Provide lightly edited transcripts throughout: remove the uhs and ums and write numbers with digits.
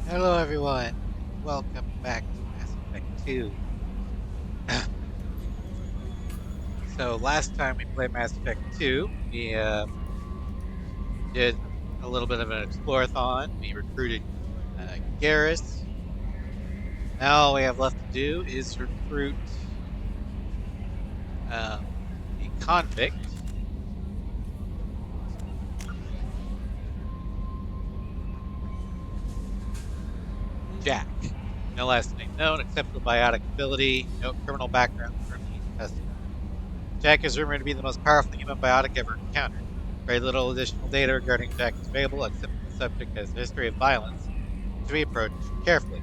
Hello, everyone. Welcome back to Mass Effect 2. So, last time we played Mass Effect 2, we did a little bit of an explorathon. We recruited Garrus. Now, all we have left to do is recruit um, a convict. Jack. No last name known, exceptional biotic ability, no criminal background currently investigated. Jack is rumored to be the most powerful human biotic ever encountered. Very little additional data regarding Jack is available, except that the subject has a history of violence and should be approached carefully.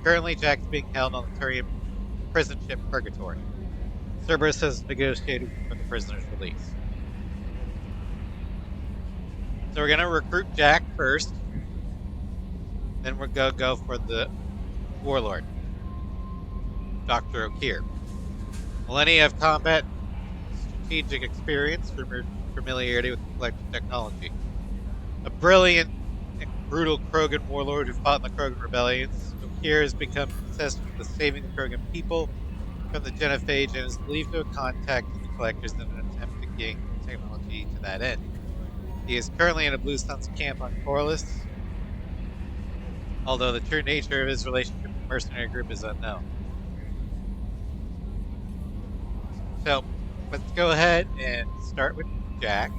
Currently, Jack is being held on the Turian prison ship Purgatory. Cerberus has negotiated for the prisoner's release. So we're going to recruit Jack first, then we're going to go for the Warlord, Dr. O'Keir. Millennia of combat and strategic experience, familiarity with the collective technology. A brilliant and brutal Krogan warlord who fought in the Krogan rebellions, O'Keir has become obsessed with saving the Krogan people from the genophage and is believed to have contacted the Collectors in an attempt to gain technology to that end. He is currently in a Blue Suns camp on Corliss, although the true nature of his relationship with the mercenary group is unknown. So, let's go ahead and start with Jack.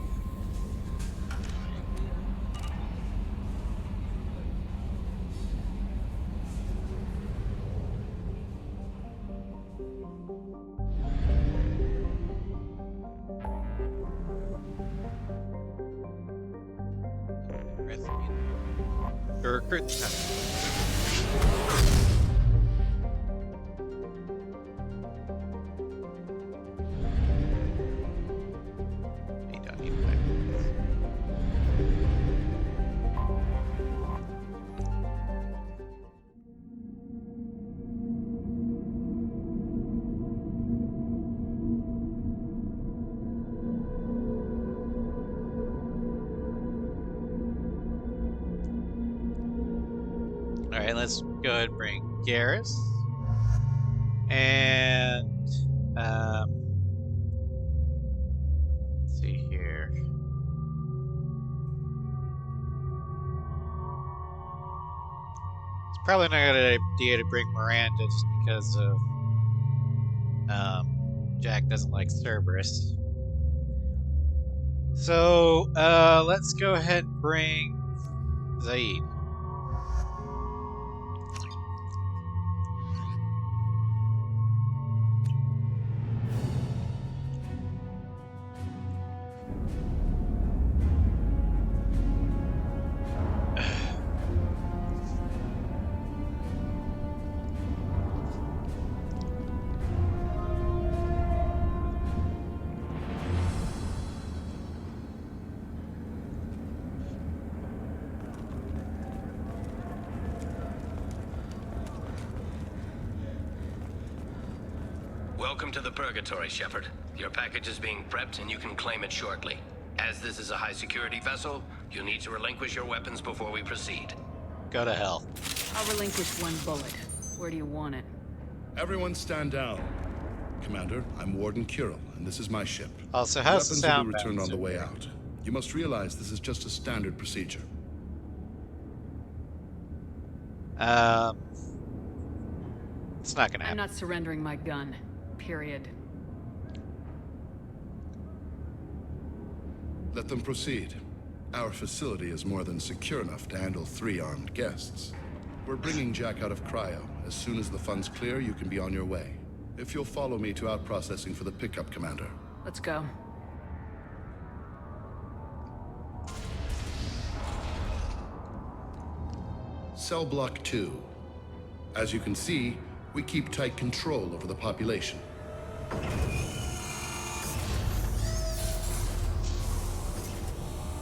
To recruit the country. You don't need to. Alright, let's go ahead and bring Garrus. And let's see here. It's probably not a good idea to bring Miranda just because of Jack doesn't like Cerberus. So let's go ahead and bring Zaid. Welcome to the Purgatory, Shepard. Your package is being prepped and you can claim it shortly. As this is a high-security vessel, you'll need to relinquish your weapons before we proceed. Go to hell. I'll relinquish one bullet. Where do you want it? Everyone stand down. Commander, I'm Warden Kirill, and this is my ship. Also, how's the Weapons sound will be returned bouncer? on the way out. You must realize this is just a standard procedure. It's not gonna I'm happen. not surrendering my gun. Period. Let them proceed. Our facility is more than secure enough to handle 3 armed guests. We're bringing Jack out of cryo. As soon as the funds clear, you can be on your way. If you'll follow me to out-processing for the pickup, Commander. Let's go. Cell Block 2. As you can see, we keep tight control over the population.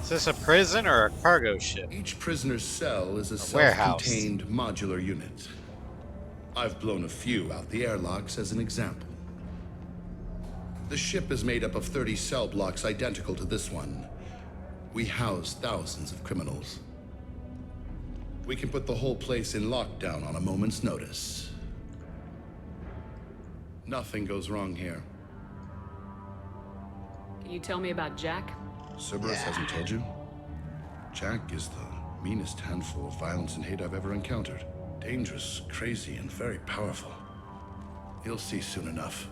Is this a prison or a cargo ship? Each prisoner's cell is a warehouse. self-contained modular unit. I've blown a few out the airlocks as an example. The ship is made up of 30 cell blocks identical to this one. We house thousands of criminals. We can put the whole place in lockdown on a moment's notice. Nothing goes wrong here. Can you tell me about Jack? Cerberus hasn't told you? Jack is the meanest handful of violence and hate I've ever encountered. Dangerous, crazy, and very powerful. You'll see soon enough.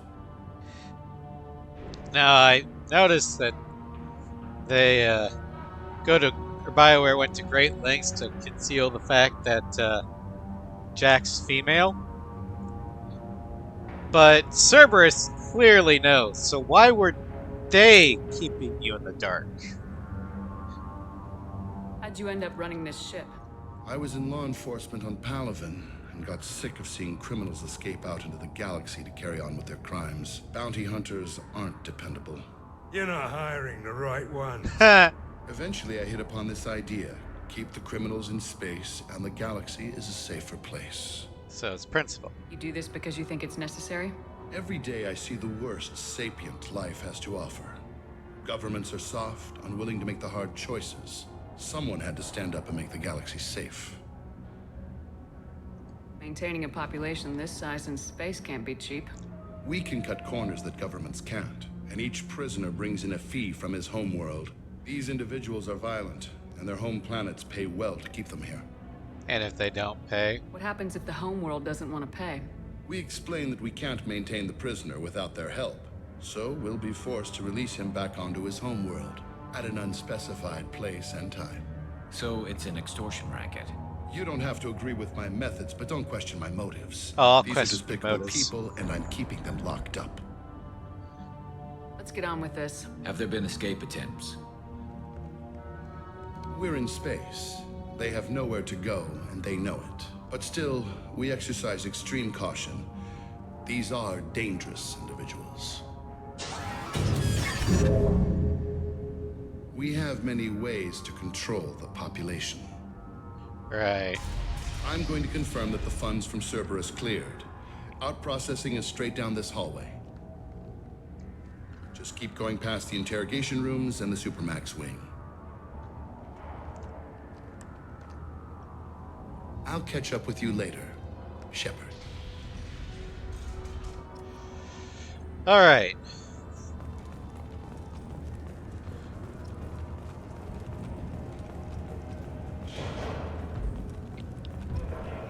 Now, I noticed that they BioWare went to great lengths to conceal the fact that Jack's female. But Cerberus clearly knows, so why were they keeping you in the dark? How'd you end up running this ship? I was in law enforcement on Palaven and got sick of seeing criminals escape out into the galaxy to carry on with their crimes. Bounty hunters aren't dependable. You're not hiring the right one. Eventually, I hit upon this idea. Keep the criminals in space, and the galaxy is a safer place. So it's principle. You do this because you think it's necessary? Every day I see the worst sapient life has to offer. Governments are soft, unwilling to make the hard choices. Someone had to stand up and make the galaxy safe. Maintaining a population this size in space can't be cheap. We can cut corners that governments can't, and each prisoner brings in a fee from his homeworld. These individuals are violent, and their home planets pay well to keep them here. And if they don't pay? What happens if the homeworld doesn't want to pay? We explain that we can't maintain the prisoner without their help, so we'll be forced to release him back onto his homeworld, at an unspecified place and time. So it's an extortion racket. You don't have to agree with my methods, but don't question my motives. Oh, I'll These are question despicable motives. people, and I'm keeping them locked up. Let's get on with this. Have there been escape attempts? We're in space. They have nowhere to go, and they know it. But still, we exercise extreme caution. These are dangerous individuals. We have many ways to control the population. Right. I'm going to confirm that the funds from Cerberus cleared. Out-processing is straight down this hallway. Just keep going past the interrogation rooms and the Supermax wing. I'll catch up with you later, Shepard. All right.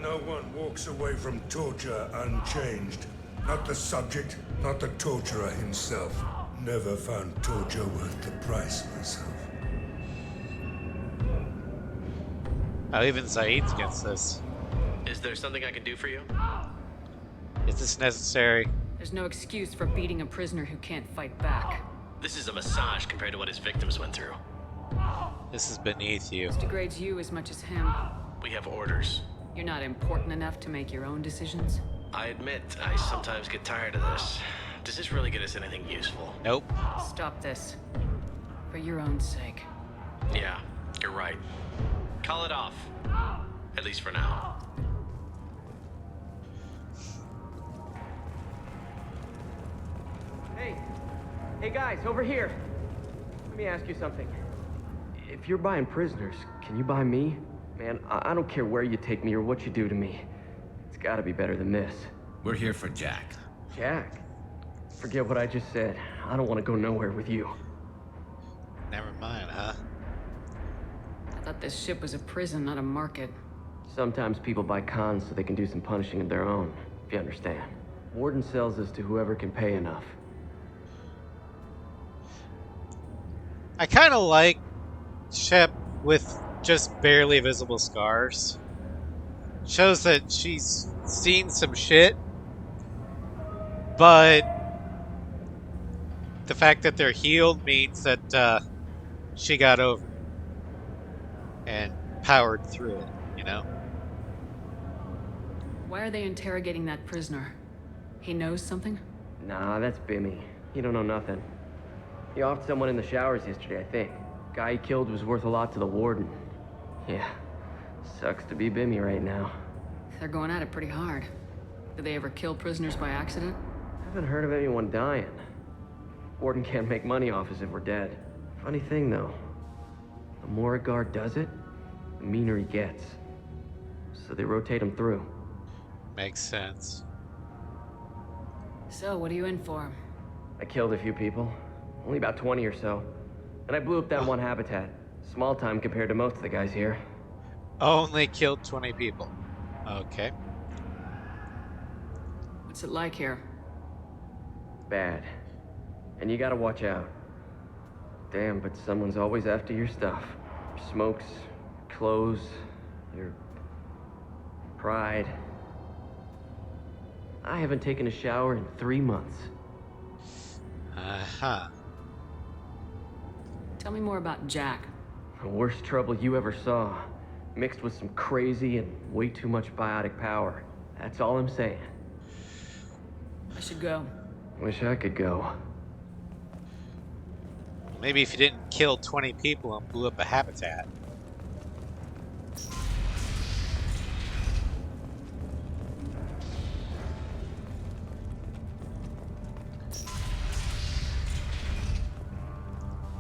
No one walks away from torture unchanged. Not the subject, not the torturer himself. Never found torture worth the price myself. Oh, even Zaid's against this. Is there something I can do for you? Is this necessary? There's no excuse for beating a prisoner who can't fight back. This is a massage compared to what his victims went through. This is beneath you. This degrades you as much as him. We have orders. You're not important enough to make your own decisions. I admit, I sometimes get tired of this. Does this really get us anything useful? Nope. Stop this. For your own sake. Yeah, you're right. Call it off. At least for now. Hey guys, over here. Let me ask you something. If you're buying prisoners, can you buy me? Man, I don't care where you take me or what you do to me. It's gotta be better than this. We're here for Jack. Jack? Forget what I just said. I don't want to go nowhere with you. Never mind, huh? I thought this ship was a prison, not a market. Sometimes people buy cons so they can do some punishing of their own, if you understand. Warden sells us to whoever can pay enough. I kind of like Shep with just barely visible scars. Shows that she's seen some shit, but the fact that they're healed means that she got over it and powered through it, you know? Why are they interrogating that prisoner? He knows something? Nah, that's Bimmy. He don't know nothing. He offed someone in the showers yesterday, I think. Guy he killed was worth a lot to the warden. Yeah, sucks to be Bimmy right now. They're going at it pretty hard. Do they ever kill prisoners by accident? Haven't heard of anyone dying. Warden can't make money off us if we're dead. Funny thing, though. The more a guard does it, the meaner he gets. so they rotate them through. Makes sense. So, what are you in for? I killed a few people, only about 20 or so. And I blew up that one habitat. Small time compared to most of the guys here. Only killed 20 people. Okay. What's it like here? Bad. And you gotta watch out. Damn, but someone's always after your stuff. Your smokes, clothes, your pride. I haven't taken a shower in 3 months. Uh-huh. Tell me more about Jack. The worst trouble you ever saw. Mixed with some crazy and way too much biotic power. That's all I'm saying. I should go. Wish I could go. Maybe if you didn't kill 20 people and blew up a habitat.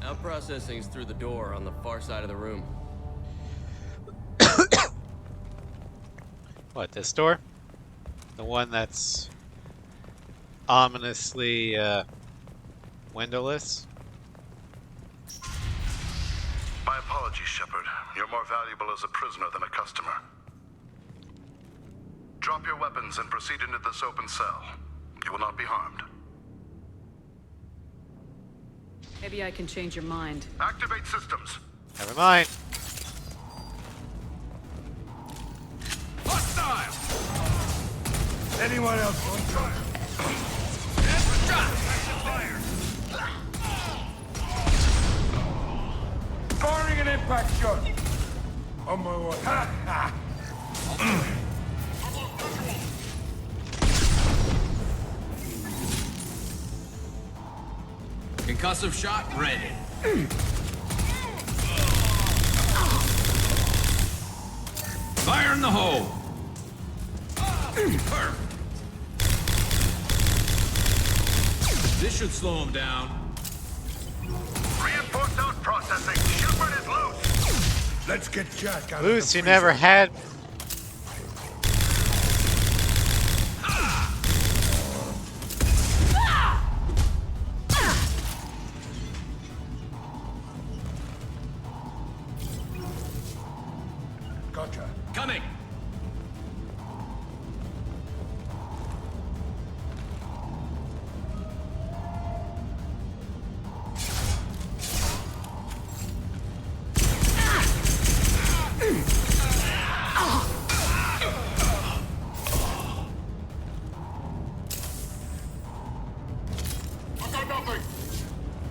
Now processing's through the door on the far side of the room. What, this door? The one that's ominously windowless? My apologies, Shepard. You're more valuable as a prisoner than a customer. Drop your weapons and proceed into this open cell. You will not be harmed. Maybe I can change your mind. Activate systems. Never mind. Hostile! Anyone else want to try? Firing an impact shot. On my way. Ha ha! Concussive shot ready. Fire in the hole. Perfect. This should slow him down. Reinforced out processing. Shepard is loose. Let's get Jack out Loose, of you the never freezer. had. Gotcha. Coming.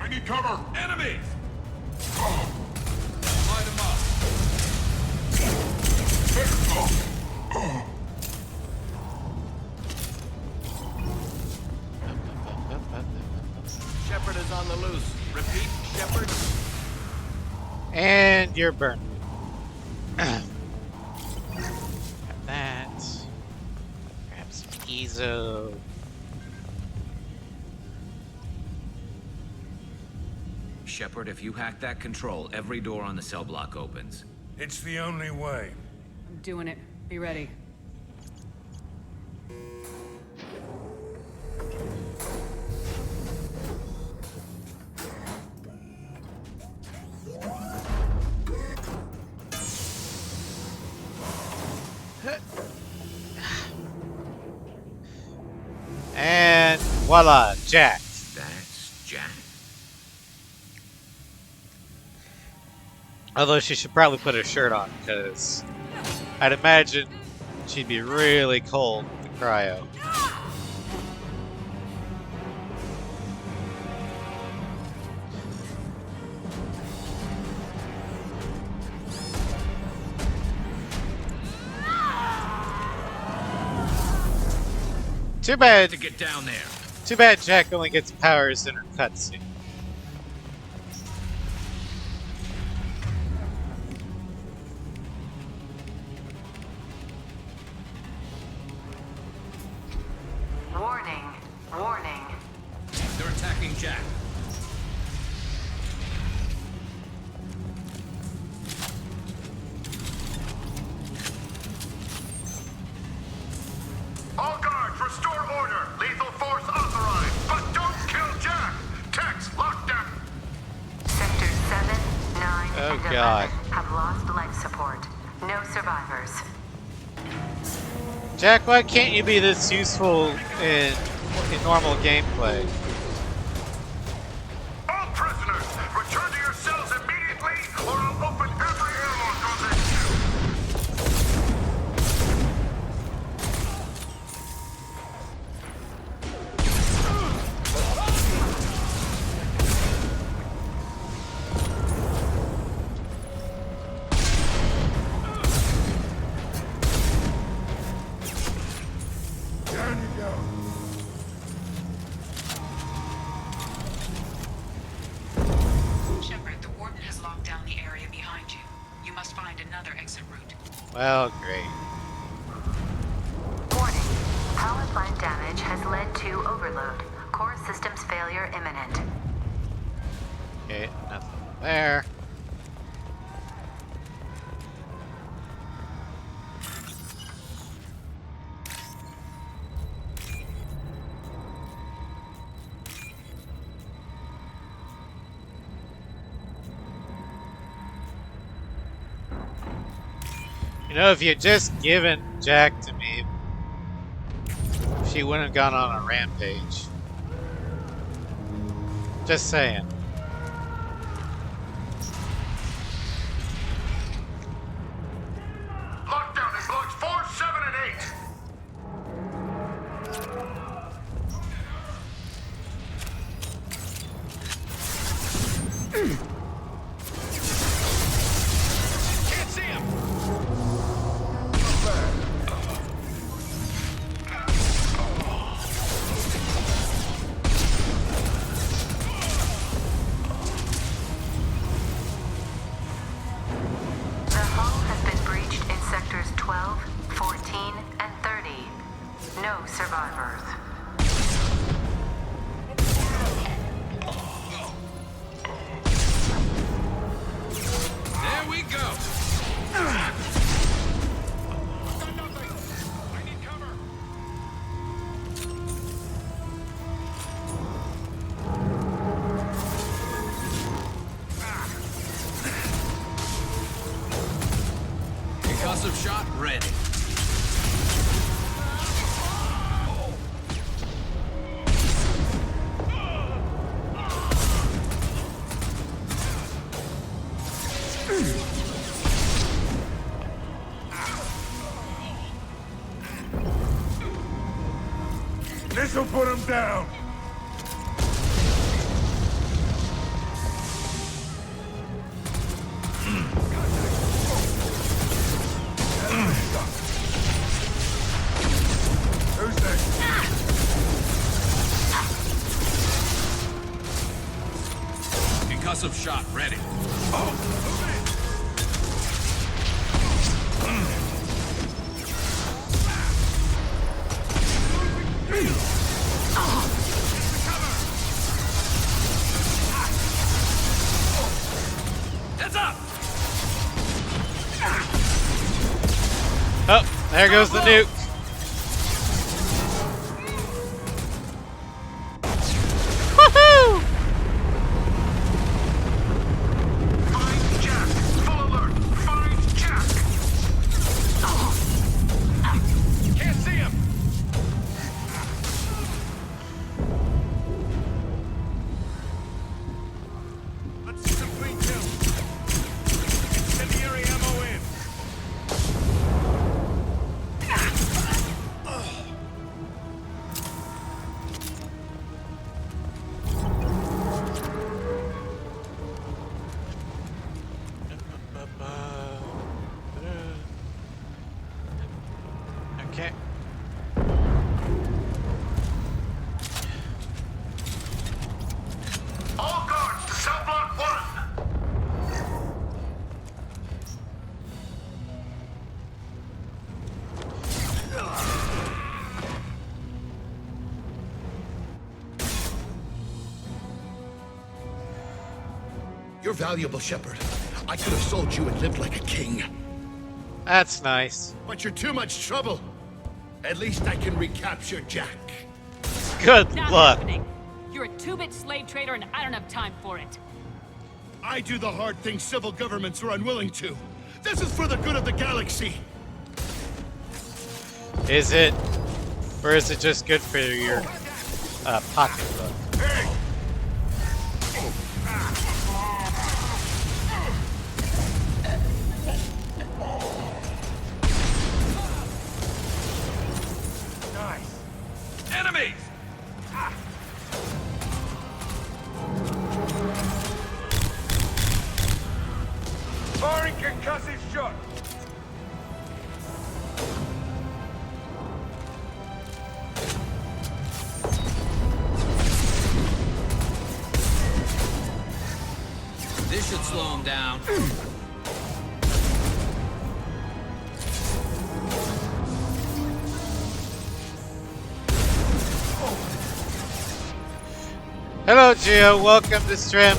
I need cover. Enemies. Light him up. Shepard is on the loose. Repeat, Shepard. And you're burned. Got that. Grab some Ezo. Shepard, if you hack that control, every door on the cell block opens. It's the only way. I'm doing it. Be ready. And voila, Jack. That's Jack. Although she should probably put her shirt on, because I'd imagine she'd be really cold in the cryo. Too bad. To get down there. Too bad Jack only gets powers in her cutscene. Warning. Warning. They're attacking Jack. God. have lost life support. No survivors. Jack, why can't you be this useful in normal gameplay? All prisoners, return to your cells immediately, or I'll open every airlock on this ship. Down you go. Shepard, the Warden has locked down the area behind you. You must find another exit route. Well, great. Warning. Power plant damage has led to overload. Core systems failure imminent. Okay, nothing there. You know, if you'd just given Jack to me, she wouldn't have gone on a rampage. Just saying. Lockdown is locked 4, 7, and 8. Can't see him! The hull has been breached in sectors 12, 14, and 30. No survivors. There we go. Got nothing! I need cover! Concussive shot ready. This'll put him down. Who's next? Concussive shot ready. Heads up! Oh, there goes the nuke. Woohoo! Find Jack. Full alert. Find Jack. Can't see him! Let's see some clean kills. Incendiary ammo in. Okay. All guards to cell block 1. You're valuable, Shepard. I could have sold you and lived like a king. That's nice. But you're too much trouble. At least I can recapture Jack. Good Not luck. happening. You're a two-bit slave trader and I don't have time for it. I do the hard things civil governments are unwilling to. This is for the good of the galaxy. Is it? Or is it just good for your pocketbook? Nice. Enemies! Firing concussive shot. This should slow him down. Hello, Gio. Welcome to stream.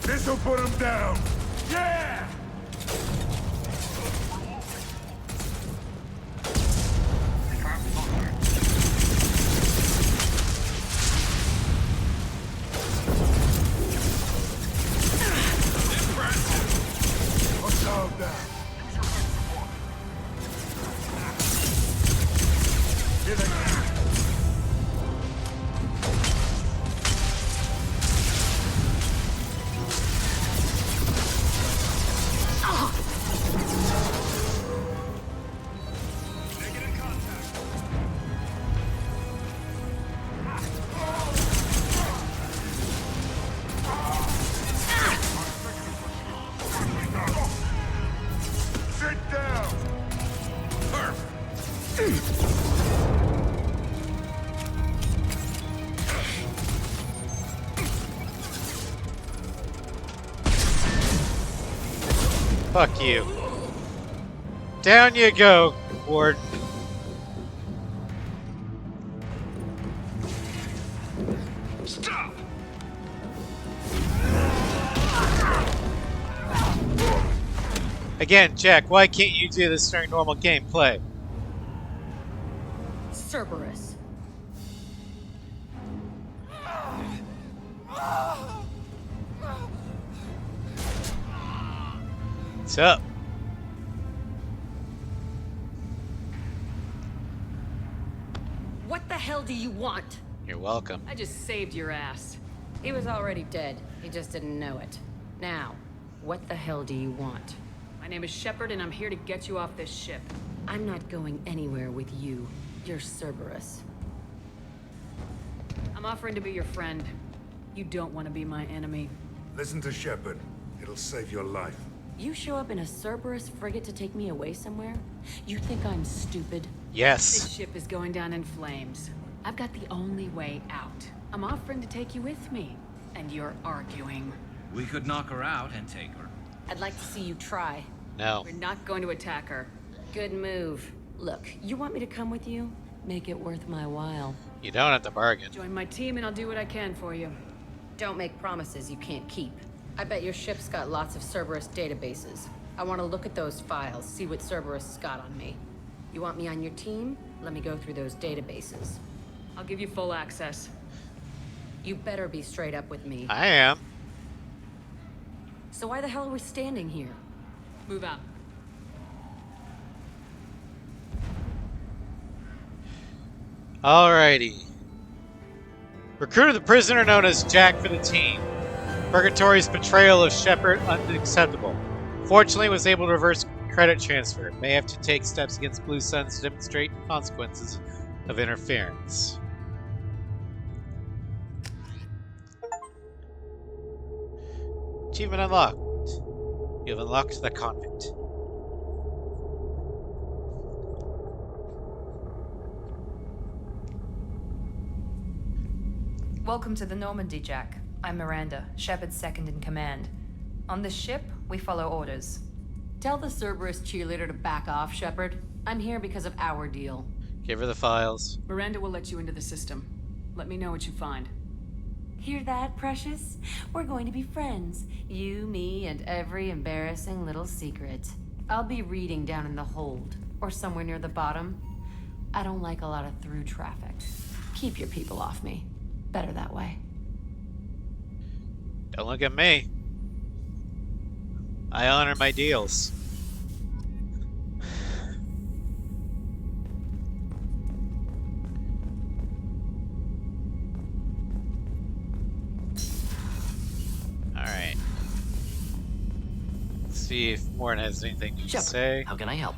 This'll put him down. Yeah! Hostile down. Here they go. Sit down. Fuck you. Down you go, Ward. Stop! Again, Jack, why can't you do this during normal gameplay? Cerberus. What's up? What the hell do you want? You're welcome. I just saved your ass. He was already dead. He just didn't know it. Now, what the hell do you want? My name is Shepard, and I'm here to get you off this ship. I'm not going anywhere with you. You're Cerberus. I'm offering to be your friend. You don't want to be my enemy. Listen to Shepard. It'll save your life. You show up in a Cerberus frigate to take me away somewhere? You think I'm stupid? This Yes. ship is going down in flames. I've got the only way out. I'm offering to take you with me, and you're arguing. We could knock her out and take her. I'd like to see you try. No. We're not going to attack her. Good move. Look, you want me to come with you? Make it worth my while. You don't have to bargain. Join my team, and I'll do what I can for you. Don't make promises you can't keep. I bet your ship's got lots of Cerberus databases. I want to look at those files, see what Cerberus got on me. You want me on your team? Let me go through those databases. I'll give you full access. You better be straight up with me. I am. So why the hell are we standing here? Move out. Alrighty. Recruited the prisoner known as Jack for the team. Purgatory's betrayal of Shepard unacceptable. Fortunately, was able to reverse credit transfer. May have to take steps against Blue Suns to demonstrate consequences of interference. Achievement unlocked. You have unlocked the convict. Welcome to the Normandy, Jack. I'm Miranda, Shepard's second in command. On this ship, we follow orders. Tell the Cerberus cheerleader to back off, Shepard. I'm here because of our deal. Give her the files. Miranda will let you into the system. Let me know what you find. Hear that, Precious? We're going to be friends. You, me, and every embarrassing little secret. I'll be reading down in the hold. Or somewhere near the bottom. I don't like a lot of through traffic. Keep your people off me. Better that way. Don't look at me. I honor my deals. Alright. Let's see if Morton has anything to Shepard, say. how can I help?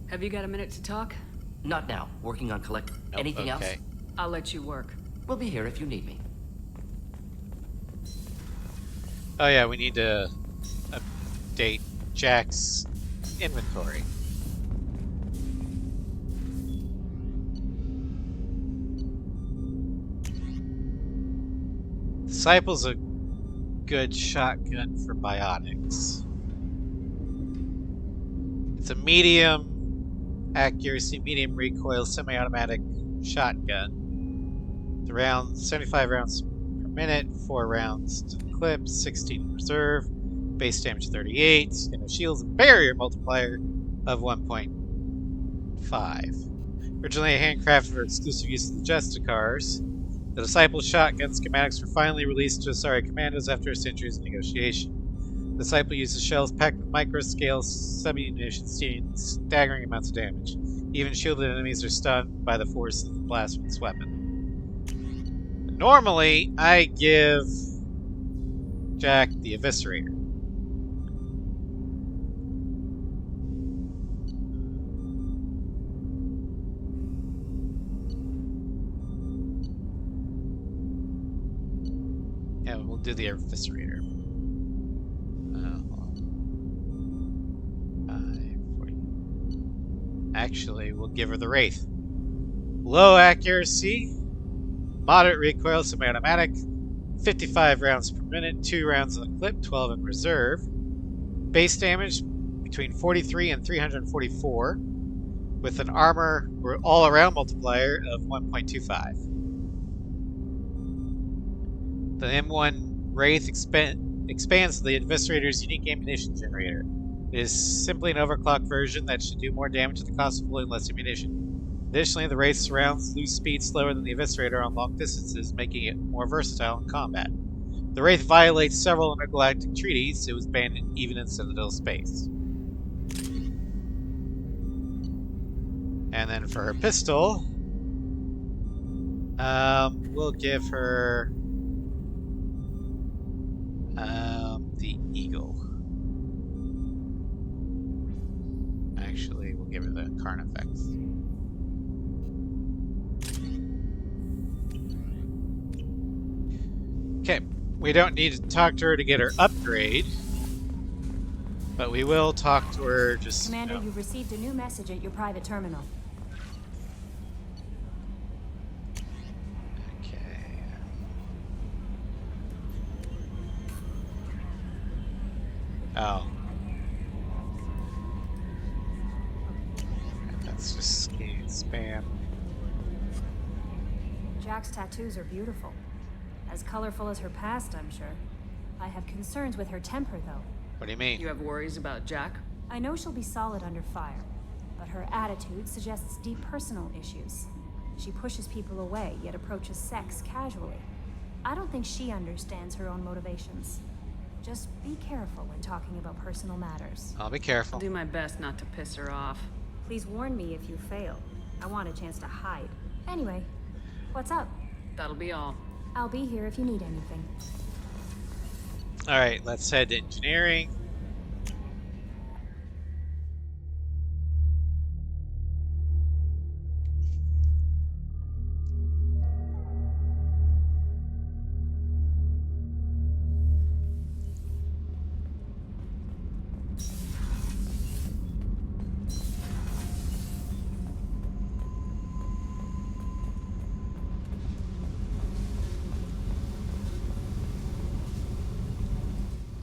Have you got a minute to talk? Not now. Working on collect. Nope, Anything else? okay. I'll let you work. We'll be here if you need me. Oh yeah, we need to update Jack's inventory. Disciple's a good shotgun for biotics. It's a medium accuracy, medium recoil, semi-automatic shotgun. It's around 75 rounds per minute, 4 rounds to the clip, 16 in reserve, base damage 38, and a shields and barrier multiplier of 1.5. Originally handcrafted for exclusive use of the Justicars, the Disciple shotgun schematics were finally released to Asari commandos after a century's negotiation. The Disciple uses shells packed with micro-scale sub-munitions, dealing staggering amounts of damage. Even shielded enemies are stunned by the force of the blast from this weapon. Normally, I give Jack the Eviscerator. Yeah, we'll do the Eviscerator. Actually, we'll give her the Wraith. Low accuracy, moderate recoil, semi-automatic, 55 rounds per minute, 2 rounds in the clip, 12 in reserve. Base damage between 43 and 344, with an armor or all-around multiplier of 1.25. The M1 Wraith expands the Eviscerator's unique ammunition generator. It is simply an overclocked version that should do more damage at the cost of pulling less ammunition. Additionally, the Wraith's rounds lose speed slower than the Eviscerator on long distances, making it more versatile in combat. The Wraith violates several intergalactic treaties. It was banned even in Citadel space. And then for her pistol, we'll give her the Eagle. Actually, we'll give her the Carnifex. Okay, we don't need to talk to her to get her upgrade, but we will talk to her just. Commander, you've received a new message at your private terminal. Okay. Oh. That's just spam. Jack's tattoos are beautiful. As colorful as her past, I'm sure. I have concerns with her temper, though. What do you mean? You have worries about Jack? I know she'll be solid under fire, but her attitude suggests deep personal issues. She pushes people away, yet approaches sex casually. I don't think she understands her own motivations. Just be careful when talking about personal matters. I'll be careful. I'll do my best not to piss her off. Please warn me if you fail. I want a chance to hide. Anyway, what's up? That'll be all. I'll be here if you need anything. Alright, let's head to engineering.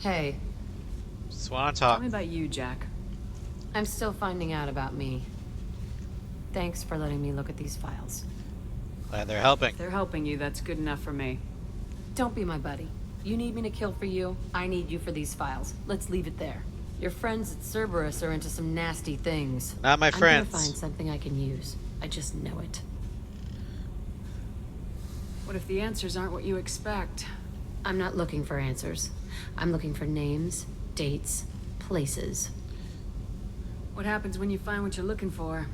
Hey. Just want to talk. Tell me about you, Jack. I'm still finding out about me. Thanks for letting me look at these files. Glad they're helping. If they're helping you, that's good enough for me. Don't be my buddy. You need me to kill for you, I need you for these files. Let's leave it there. Your friends at Cerberus are into some nasty things. Not my I'm friends. gonna find something I can use. I just know it. What if the answers aren't what you expect? I'm not looking for answers. I'm looking for names, dates, places. What happens when you find what you're looking for?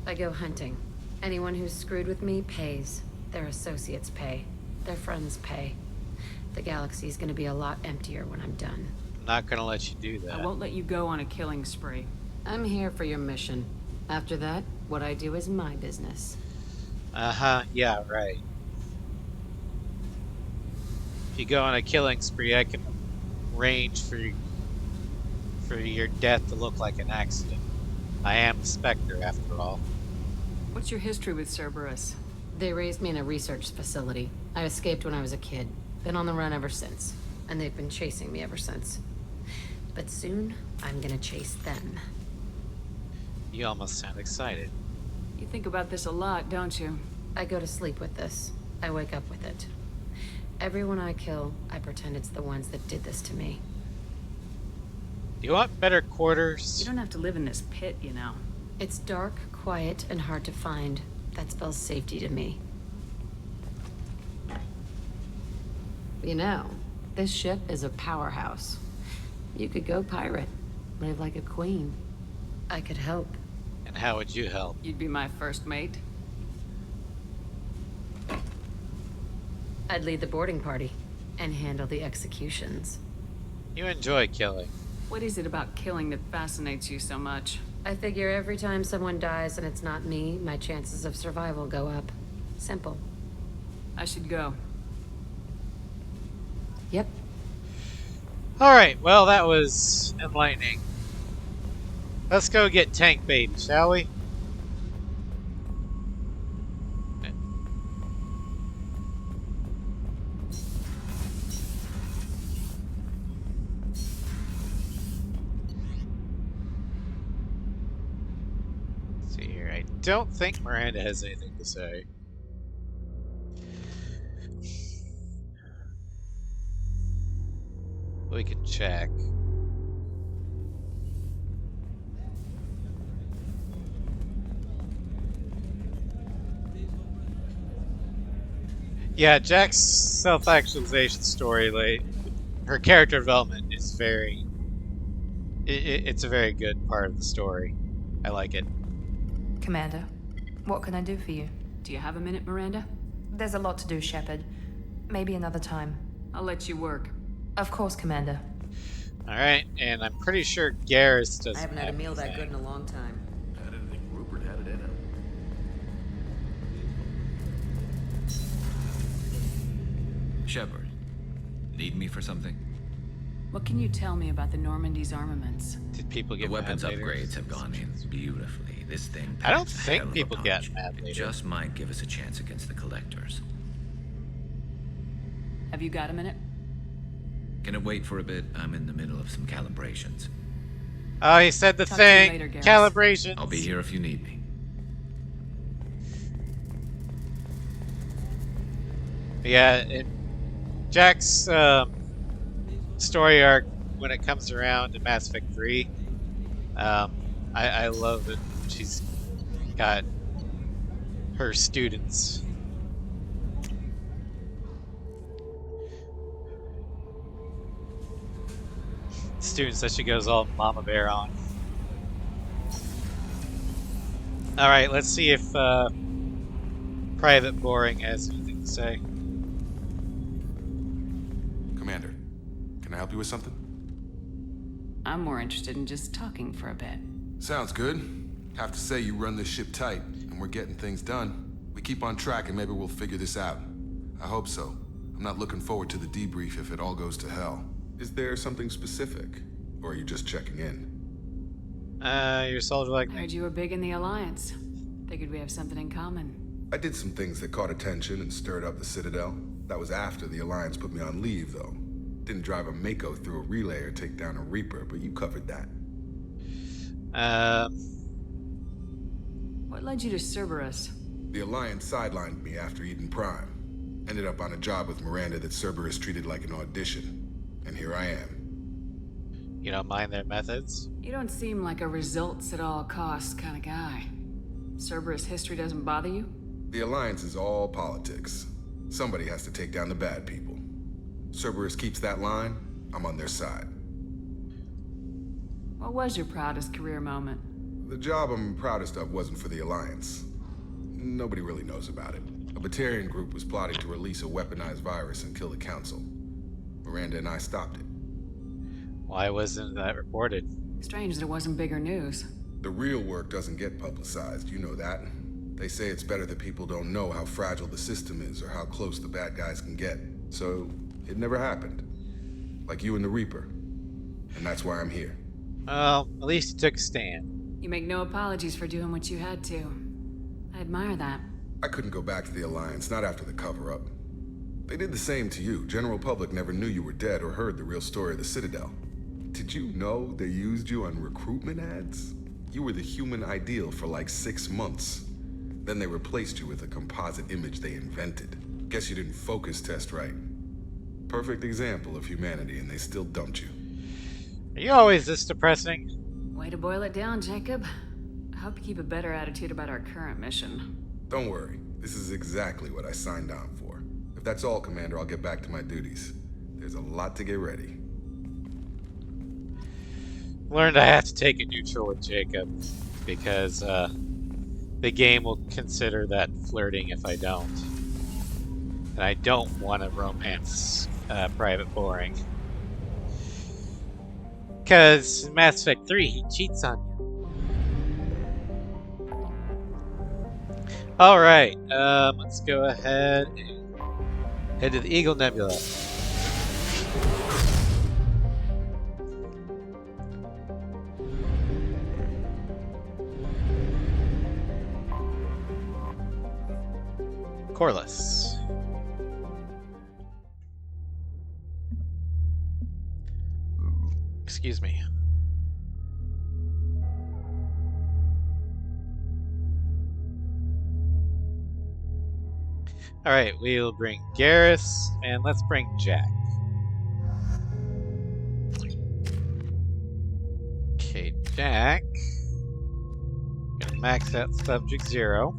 I go hunting. Anyone who's screwed with me pays. Their associates pay. Their friends pay. The galaxy's gonna be a lot emptier when I'm done. I'm not gonna let you do that. I won't let you go on a killing spree. I'm here for your mission. After that, what I do is my business. Uh-huh, yeah, right. If you go on a killing spree, I can arrange for your death to look like an accident. I am the Spectre, after all. What's your history with Cerberus? They raised me in a research facility. I escaped when I was a kid. Been on the run ever since. And they've been chasing me ever since. But soon, I'm gonna chase them. You almost sound excited. You think about this a lot, don't you? I go to sleep with this. I wake up with it. Everyone I kill, I pretend it's the ones that did this to me. Do you want better quarters? You don't have to live in this pit, you know. It's dark, quiet, and hard to find. That spells safety to me. You know, this ship is a powerhouse. You could go pirate, live like a queen. I could help. And how would you help? You'd be my first mate. I'd lead the boarding party and handle the executions. You enjoy killing. What is it about killing that fascinates you so much? I figure every time someone dies and it's not me, my chances of survival go up. Simple. I should go. Yep. Alright, well that was enlightening. Let's go get Tank Baby, shall we? Let's see here. I don't think Miranda has anything to say. We can check. Yeah, Jack's self-actualization story, like, her character development is very... It's a very good part of the story. I like it. Commander, what can I do for you? Do you have a minute, Miranda? There's a lot to do, Shepard. Maybe another time. I'll let you work. Of course, Commander. Alright, and I'm pretty sure Garrus doesn't I haven't had a have meal that anything. good in a long time. I didn't think Rupert had it in him. Shepard, need me for something? What can you tell me about the Normandy's armaments? Did people get The weapons mad later? upgrades have gone in beautifully. This thing I don't packs a think hell of a people get punch. mad It later. just might give us a chance against the collectors. Have you got a minute? Can it wait for a bit? I'm in the middle of some calibrations. Oh, he said the Talk to you thing. later, Garrus. Calibrations. I'll be here if you need me. Yeah, Jack's story arc when it comes around to Mass Effect 3, I love it. She's got her students. Students that she goes all Mama Bear on. Alright, let's see if Private Boring has anything to say. Commander, can I help you with something? I'm more interested in just talking for a bit. Sounds good. Have to say you run this ship tight, and we're getting things done. We keep on track and maybe we'll figure this out. I hope so. I'm not looking forward to the debrief if it all goes to hell. Is there something specific? Or are you just checking in? You're a soldier like I me. heard you were big in the Alliance. Figured we have something in common. I did some things that caught attention and stirred up the Citadel. That was after the Alliance put me on leave, though. Didn't drive a Mako through a relay or take down a Reaper, but you covered that. What led you to Cerberus? The Alliance sidelined me after Eden Prime. Ended up on a job with Miranda that Cerberus treated like an audition. And here I am. You don't mind their methods? You don't seem like a results at all costs kind of guy. Cerberus history doesn't bother you? The Alliance is all politics. Somebody has to take down the bad people. Cerberus keeps that line, I'm on their side. What was your proudest career moment? The job I'm proudest of wasn't for the Alliance. Nobody really knows about it. A Batarian group was plotting to release a weaponized virus and kill the Council. Miranda and I stopped it. Why wasn't that reported? Strange that it wasn't bigger news. The real work doesn't get publicized, you know that. They say it's better that people don't know how fragile the system is or how close the bad guys can get. So, it never happened. Like you and the Reaper. And that's why I'm here. Well, at least you took a stand. You make no apologies for doing what you had to. I admire that. I couldn't go back to the Alliance, not after the cover-up. They did the same to you. General public never knew you were dead or heard the real story of the Citadel. Did you know they used you on recruitment ads? You were the human ideal for like 6 months. Then they replaced you with a composite image they invented. Guess you didn't focus test right. Perfect example of humanity, and they still dumped you. Are you always this depressing? Way to boil it down, Jacob. I hope you keep a better attitude about our current mission. Don't worry. This is exactly what I signed on for. If that's all, Commander, I'll get back to my duties. There's a lot to get ready. Learned I have to take it neutral with Jacob, because the game will consider that flirting if I don't. And I don't want to romance Private Boring. Because in Mass Effect 3, he cheats on you. Alright, let's go ahead and head to the Eagle Nebula. Corliss. Excuse me. Alright, we'll bring Garrus, and let's bring Jack. Okay, Jack. Gonna max out Subject 0.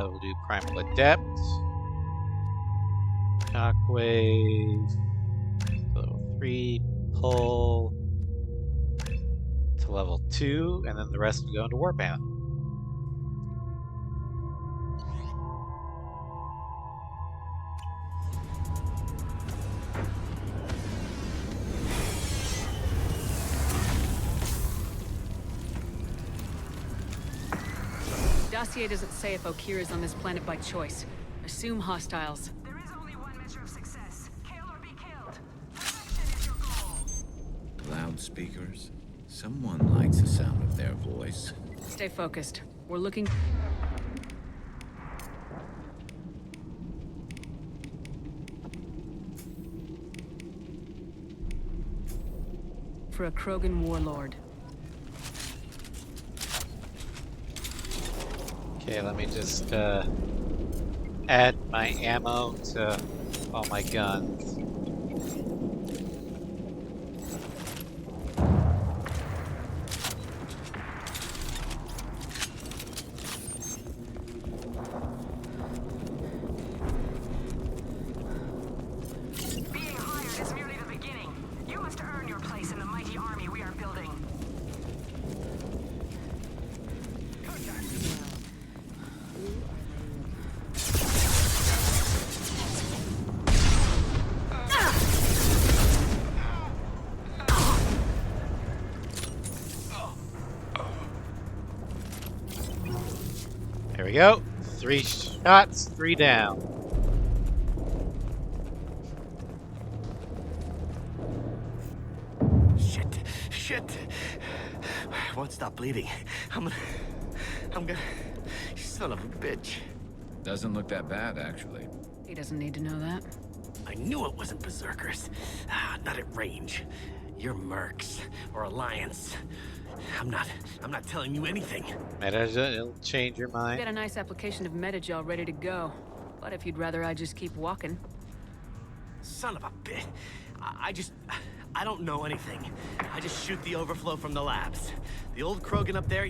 We'll do Primal Adept. Shockwave. Level 3. Pull. To level 2, and then the rest will go into Warband. Dossier doesn't say if Okir is on this planet by choice. Assume hostiles. There is only one measure of success. Kill or be killed. Perfection is your goal. Loudspeakers? Someone likes the sound of their voice. Stay focused. We're looking for a Krogan warlord. Okay, let me just add my ammo to all my guns. Being hired is merely the beginning. You must earn your place in the mighty army we are building. There we go. 3 shots, 3 down. Shit. I won't stop bleeding. I'm gonna... Son of a bitch. Doesn't look that bad, actually. He doesn't need to know that. I knew it wasn't Berserkers. Not at range. You're Mercs, or Alliance. I'm not telling you anything. It'll change your We've mind. got a nice application of Metagel ready to go. But if you'd rather I just keep walking. Son of a bitch. I don't know anything. I just shoot the overflow from the labs. The old Krogan up there,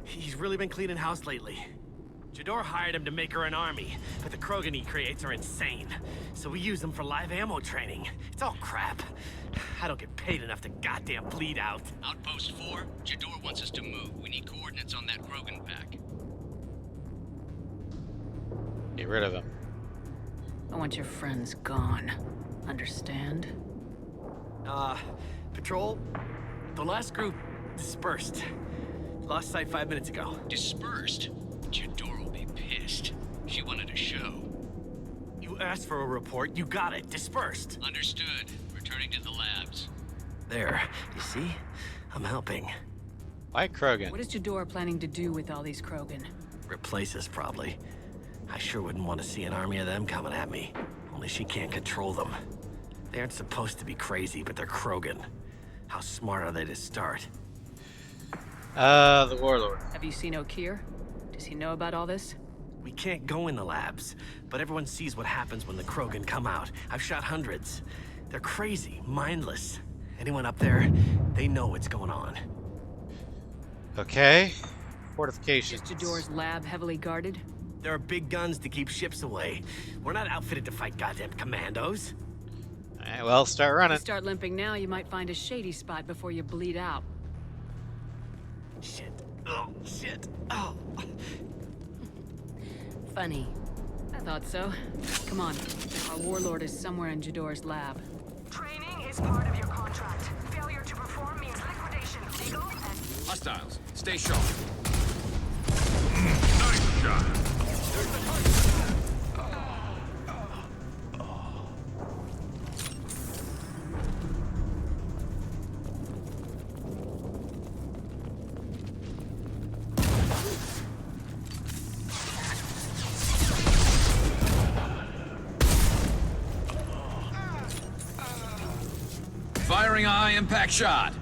he's really been cleaning house lately. Jador hired him to make her an army, but the Krogan he creates are insane. So we use them for live ammo training. It's all crap. I don't get paid enough to goddamn bleed out. Outpost 4, Jador wants us to move. We need coordinates on that Krogan pack. Get rid of him. I want your friends gone. Understand? Patrol, the last group dispersed. Lost sight 5 minutes ago. Dispersed? Jador will be pissed. She wanted a show. You asked for a report, you got it. Dispersed. Understood. Returning to the labs. There, you see? I'm helping. Why Krogan? What is Jador planning to do with all these Krogan? Replace us, probably. I sure wouldn't want to see an army of them coming at me. Only she can't control them. They aren't supposed to be crazy, but they're Krogan. How smart are they to start? The Warlord. Have you seen O'Keer? Does he know about all this? We can't go in the labs, but everyone sees what happens when the Krogan come out. I've shot hundreds. They're crazy, mindless. Anyone up there, they know what's going on. Okay. Fortifications. Is Jador's lab heavily guarded? There are big guns to keep ships away. We're not outfitted to fight goddamn commandos. Alright, well, start running. If you start limping now, you might find a shady spot before you bleed out. Shit. Oh, shit. Oh. Funny. I thought so. Come on. Our warlord is somewhere in Jador's lab. Training is part of your contract. Failure to perform means liquidation. Legal and... Hostiles, stay sharp. Nice shot. There's the target. Firing a high-impact shot.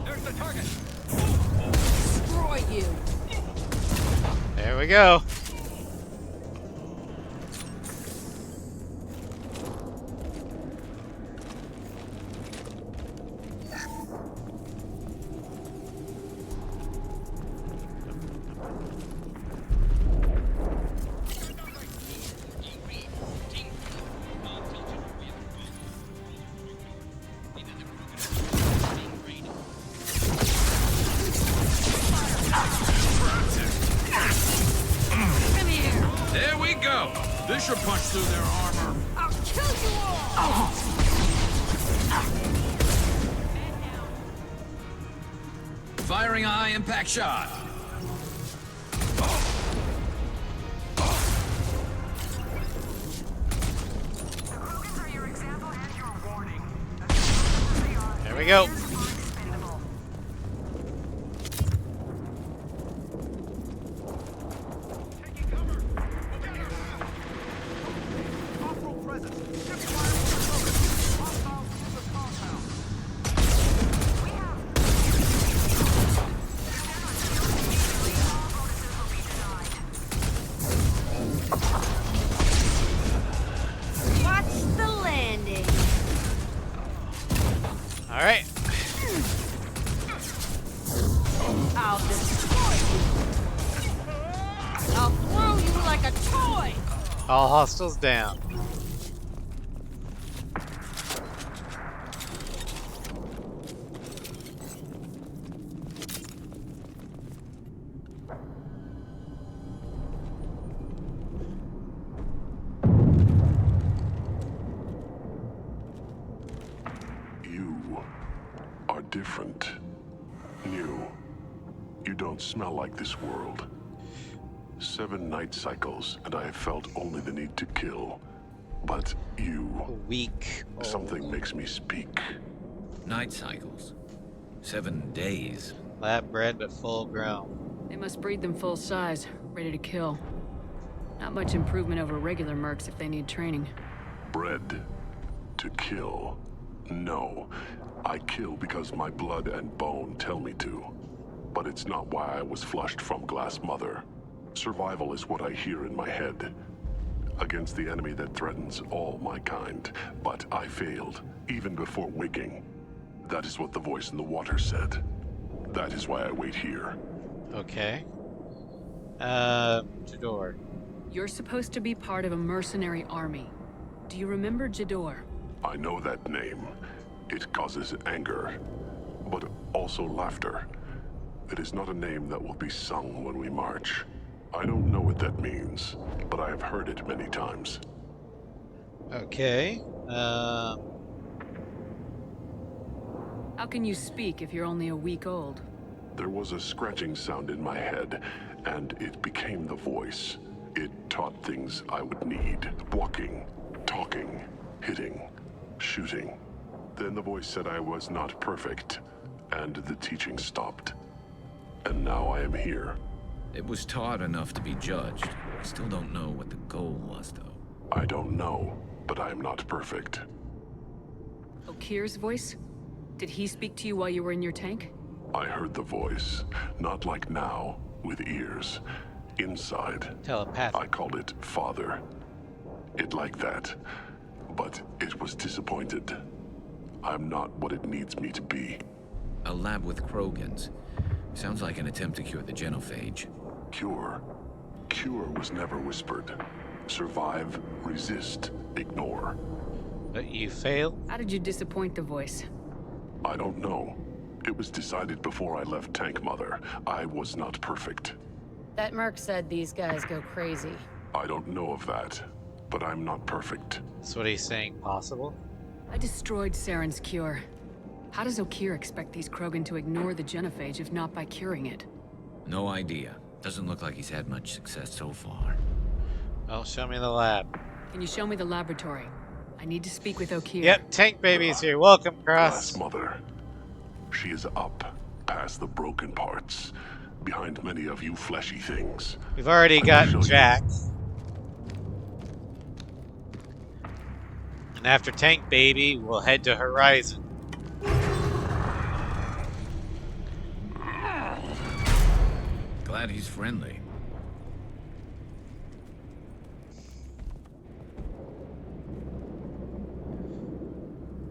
There's the target. Destroy you. There we go. There we go. This should punch through their armor. I'll kill you all. Firing a high-impact shot. There we go. Watch the landing. All right. I'll destroy you. I'll throw you like a toy. All hostiles down. You are different. New. You don't smell like this world. 7 night cycles, and I have felt only the need to kill. But you... Weak. Something makes me speak. Night cycles. 7 days. Lab bred but full grown. They must breed them full size, ready to kill. Not much improvement over regular mercs if they need training. Bred to kill. No. I kill because my blood and bone tell me to. But it's not why I was flushed from Glass Mother. Survival is what I hear in my head. Against the enemy that threatens all my kind. But I failed, even before waking. That is what the voice in the water said. That is why I wait here. Okay. Jador. You're supposed to be part of a mercenary army. Do you remember Jador? I know that name. It causes anger, but also laughter. It is not a name that will be sung when we march. I don't know what that means, but I have heard it many times. Okay. How can you speak if you're only a week old? There was a scratching sound in my head, and it became the voice. It taught things I would need. Walking, talking, hitting, shooting. Then the voice said I was not perfect, and the teaching stopped. And now I am here. It was taught enough to be judged. I still don't know what the goal was, though. I don't know, but I am not perfect. Okir's voice? Did he speak to you while you were in your tank? I heard the voice, not like now, with ears. Inside. Telepathic. I called it Father. It like that. But it was disappointed. I'm not what it needs me to be. A lab with Krogans. Sounds like an attempt to cure the genophage. Cure? Cure was never whispered. Survive, resist, ignore. But you failed? How did you disappoint the voice? I don't know. It was decided before I left Tank Mother. I was not perfect. That merc said these guys go crazy. I don't know of that, but I'm not perfect. That's what he's saying, possible? I destroyed Saren's cure. How does Okir expect these Krogan to ignore the genophage if not by curing it? No idea. Doesn't look like he's had much success so far. Well, show me the lab. Can you show me the laboratory? I need to speak with Okir. Yep, Tank Baby's here. Welcome, Cross. Glass Mother. She is up, past the broken parts, behind many of you fleshy things. We've already got Jack. And after Tank Baby, we'll head to Horizon. Glad he's friendly.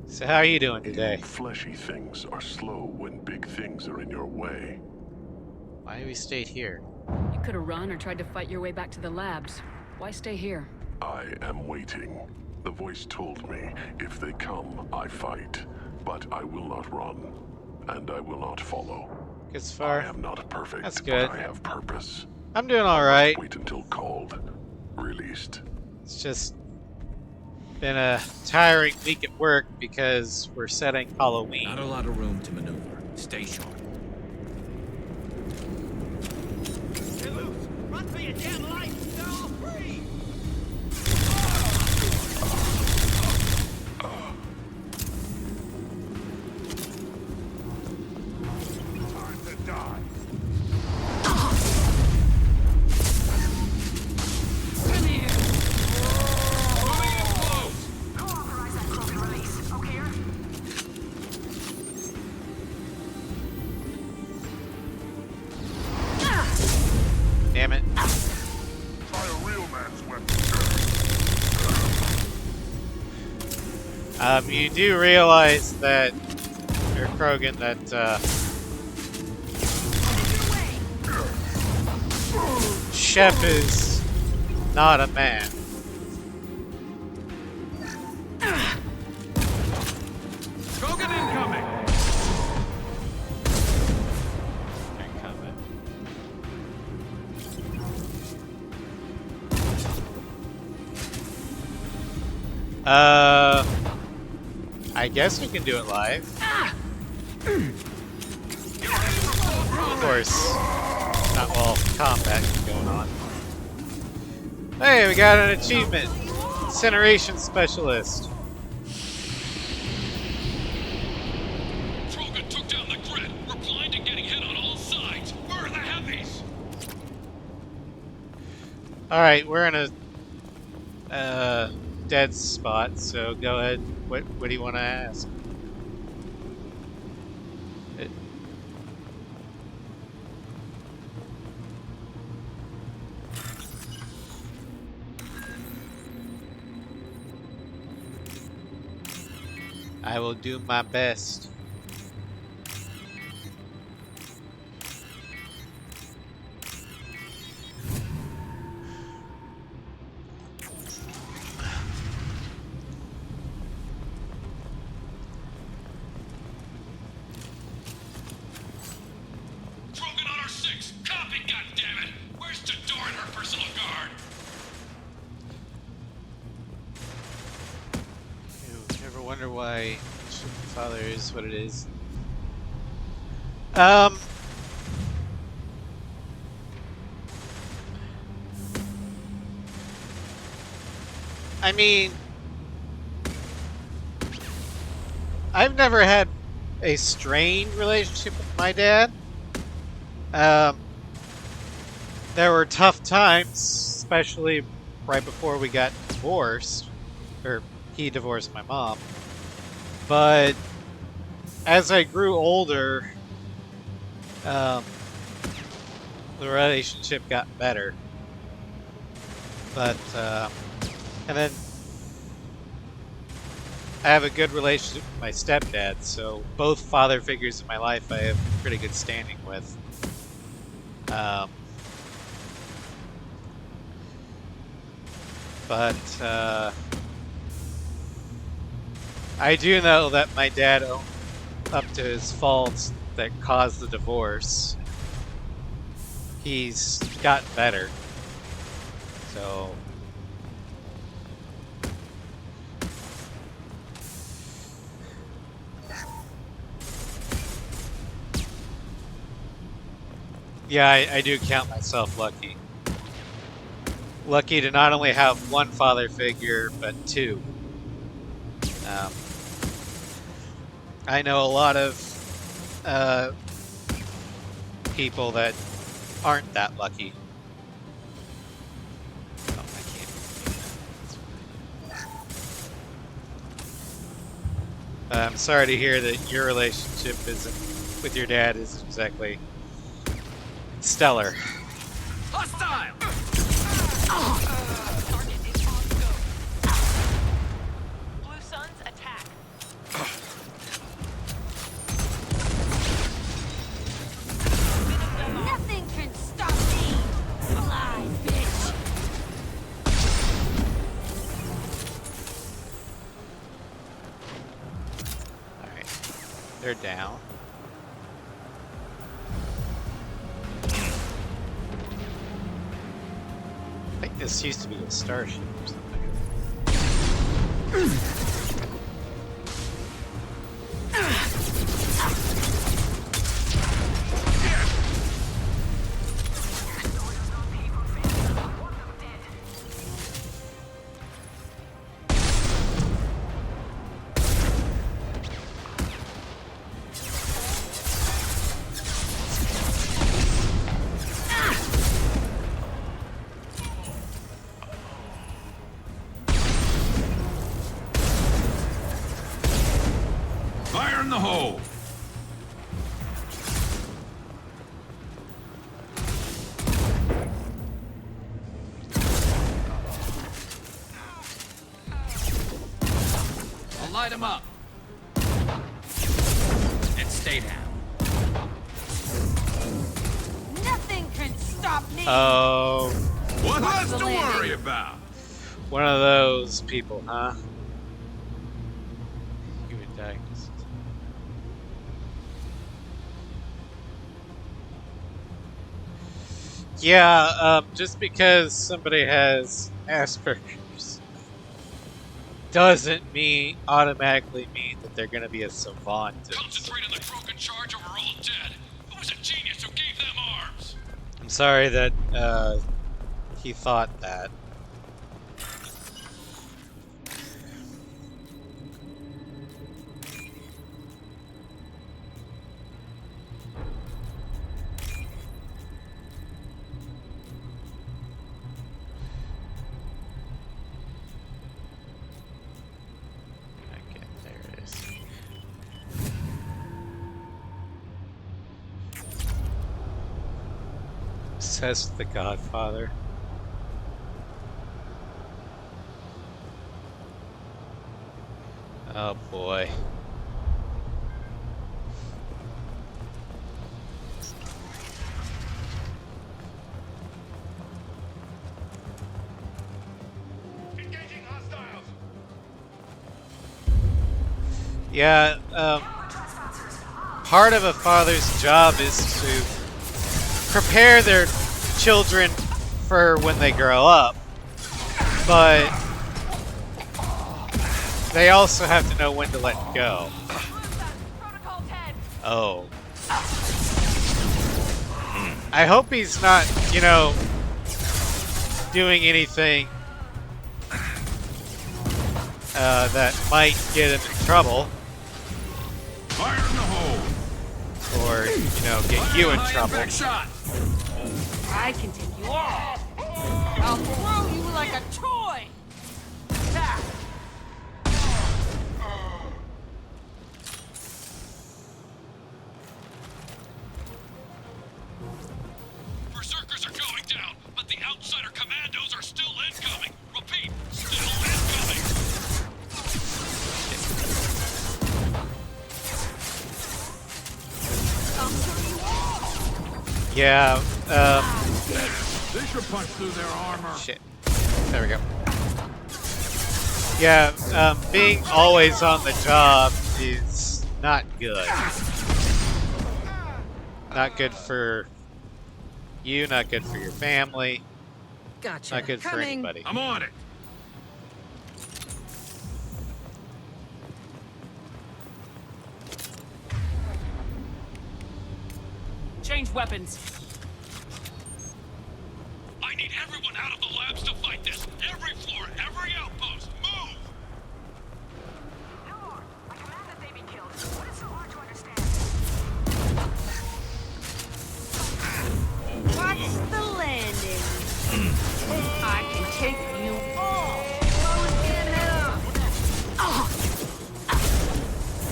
So how are you doing today? Fleshy things are slow when big things are in your way. Why have we stayed here? You could have run or tried to fight your way back to the labs. Why stay here? I am waiting. The voice told me, if they come, I fight. But I will not run. And I will not follow. Gets far. I am not perfect, That's good. but I have purpose. I'm doing alright. Wait until called. Released. It's just been a tiring week at work because we're setting Halloween. Not a lot of room to maneuver. Stay sharp. Get loose! Run for your damn life! They're all free! Time to die. Come here! Moving in close! Who authorized that Krogan release? Okir? Damn it. Try a real man's weapon. You do realize that you're Krogan that Shep is not a man. Krogan incoming! I guess we can do it live. Of course, not well combat going on. Hey, we got an achievement. Incineration Specialist. Krogan took down the grid. We're blind and getting hit on all sides. Where are the heavies? Alright, we're in a dead spot, so go ahead. What do you want to ask? I will do my best. Krogan on our 6! Copy, goddammit! Where's Jador and her personal guard? You ever wonder why Father is what it is? I mean, I've never had a strained relationship with my dad. There were tough times, especially right before we got divorced, or he divorced my mom. But as I grew older, the relationship got better. But, and then I have a good relationship with my stepdad, so both father figures in my life I have pretty good standing with. But I do know that my dad owned up to his faults that caused the divorce. He's gotten better. So yeah, I do count myself lucky. Lucky to not only have one father figure, but two. I know a lot of people that aren't that lucky. Oh, I can't. I'm sorry to hear that your relationship with your dad isn't exactly stellar. Hostile! Target is on go. Blue Suns attack. Nothing can stop me! Fly, bitch! Alright. They're down. I think this used to be a starship or something. Fire in the hole! I'll light him up. And stay down. Nothing can stop me! Oh. What Watch has the to landing. worry about? One of those people, huh? Human diagnosis. Yeah, just because somebody has Asperger's doesn't automatically mean that they're gonna be a savant. Concentrate on the Krogan charge or we're all dead. Who was a genius who gave them arms? I'm sorry that he thought that. Okay, there it is. Says the Godfather. Oh boy. Yeah, part of a father's job is to prepare their children for when they grow up, but they also have to know when to let go. Oh. I hope he's not, you know, doing anything that might get him in trouble. Fire in the hole. Or, you know, get you in trouble. Shot. I can take you off. I'll throw you like a toy. Attack. Berserkers are going down, but the outsider commandos are still incoming. Repeat, still incoming. Yeah, They should punch through their armor. Shit. There we go. Yeah, being always on the job is not good. Not good for you, not good for your family. Gotcha. Not good for anybody. I'm on it. Change weapons. I need everyone out of the labs to fight this. Every floor, every outpost, move! Watch the landing. I can take you all.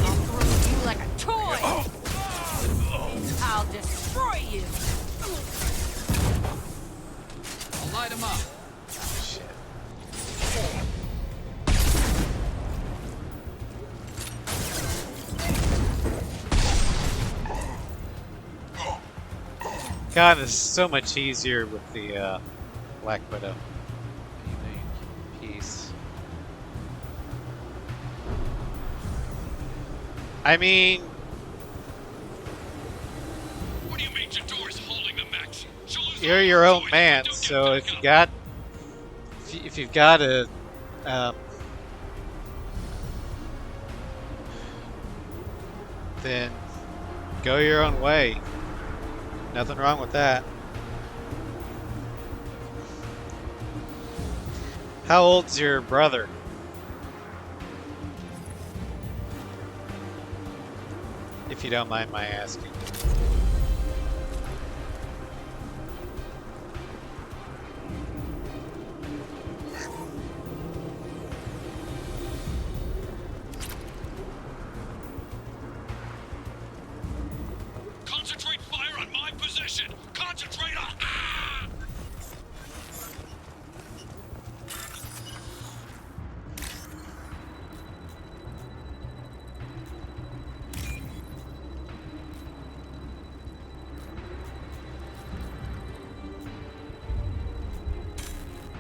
I'll throw you like a toy. I'll destroy you. I'll light him up. God, this is so much easier with the Black Widow. Peace. I mean, What do you mean Jador's holding the mechs? you're your own man, so if you've got a then go your own way. Nothing wrong with that. How old's your brother? If you don't mind my asking. Concentrate fire on my position! Concentrate on...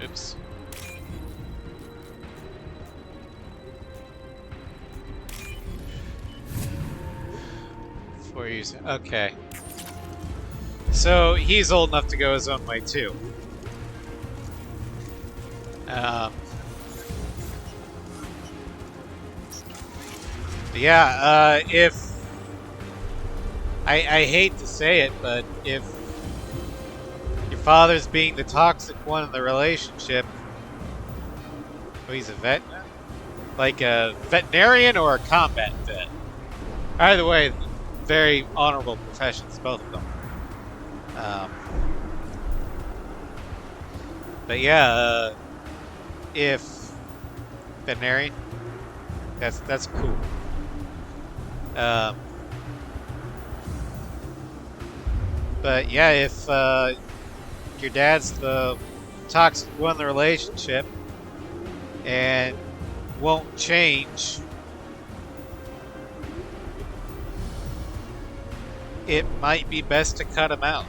Oops. Before using, okay. So he's old enough to go his own way too. Yeah, if I hate to say it, but if your father's being the toxic one in the relationship, oh, he's a vet now? Like a veterinarian or a combat vet? Either way, very honorable professions, both of them. But yeah, if veterinarian, that's cool. But yeah, if your dad's the toxic one in the relationship and won't change it might be best to cut him out.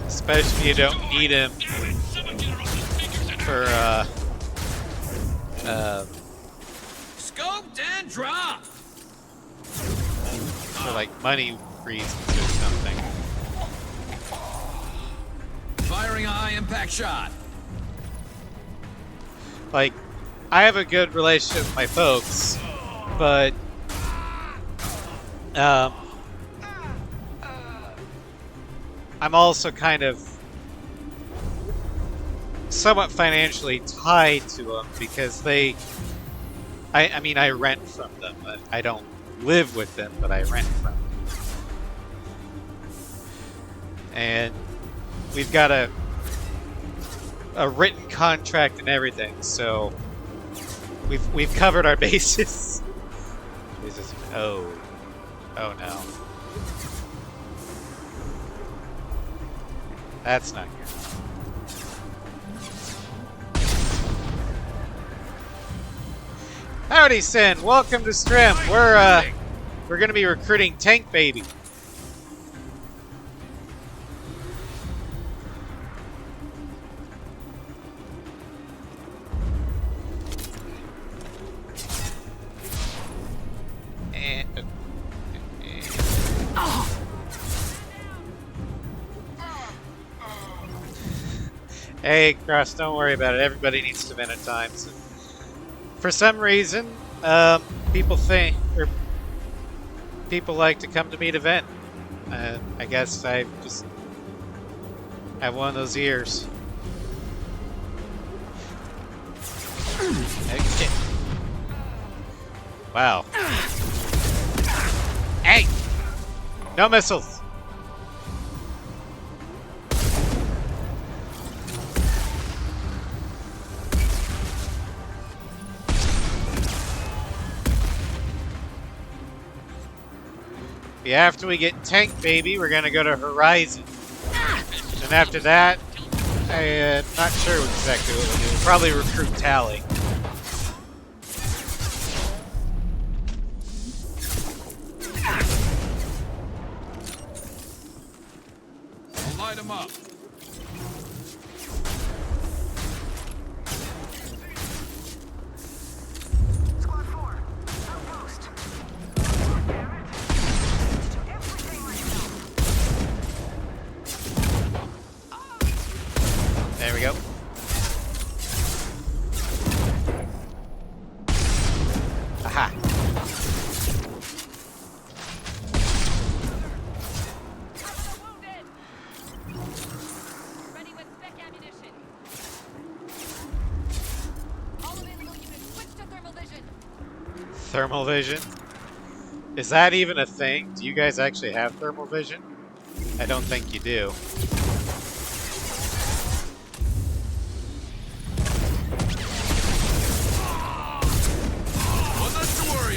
Especially if you don't need him for Scoped and dropped. for like money reasons or something. Firing a high-impact shot. Like, I have a good relationship with my folks, but I'm also kind of somewhat financially tied to them because I mean, I rent from them. I don't live with them, but I rent from them. And we've got a written contract and everything, so we've covered our bases. Jesus. Oh no. That's not good. Howdy, Sin. Welcome to Strim. We're gonna be recruiting Tank Baby. Hey, Cross, don't worry about it. Everybody needs to vent at times. For some reason, people like to come to me to vent. I guess I just have one of those ears. Okay. Wow. Hey! No missiles! Yeah, after we get Tank Baby, we're gonna go to Horizon. And after that, I'm not sure exactly what we'll do. We'll probably recruit Tally. I'll light him up. There we go. Aha. Ready with spec ammunition. All available units, switch to thermal vision. Thermal vision? Is that even a thing? Do you guys actually have thermal vision? I don't think you do.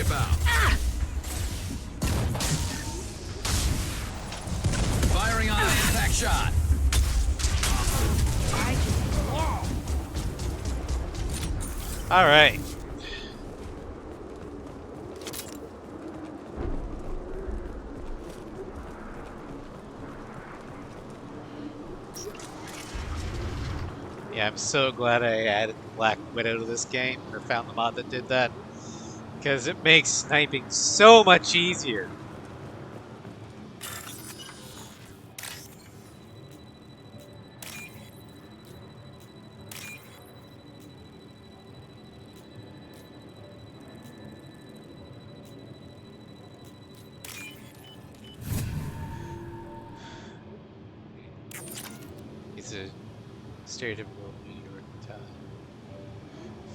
About. Firing on impact shot. All right. Yeah, I'm so glad I added Black Widow to this game, or found the mod that did that. Because it makes sniping so much easier. He's a stereotypical New York type.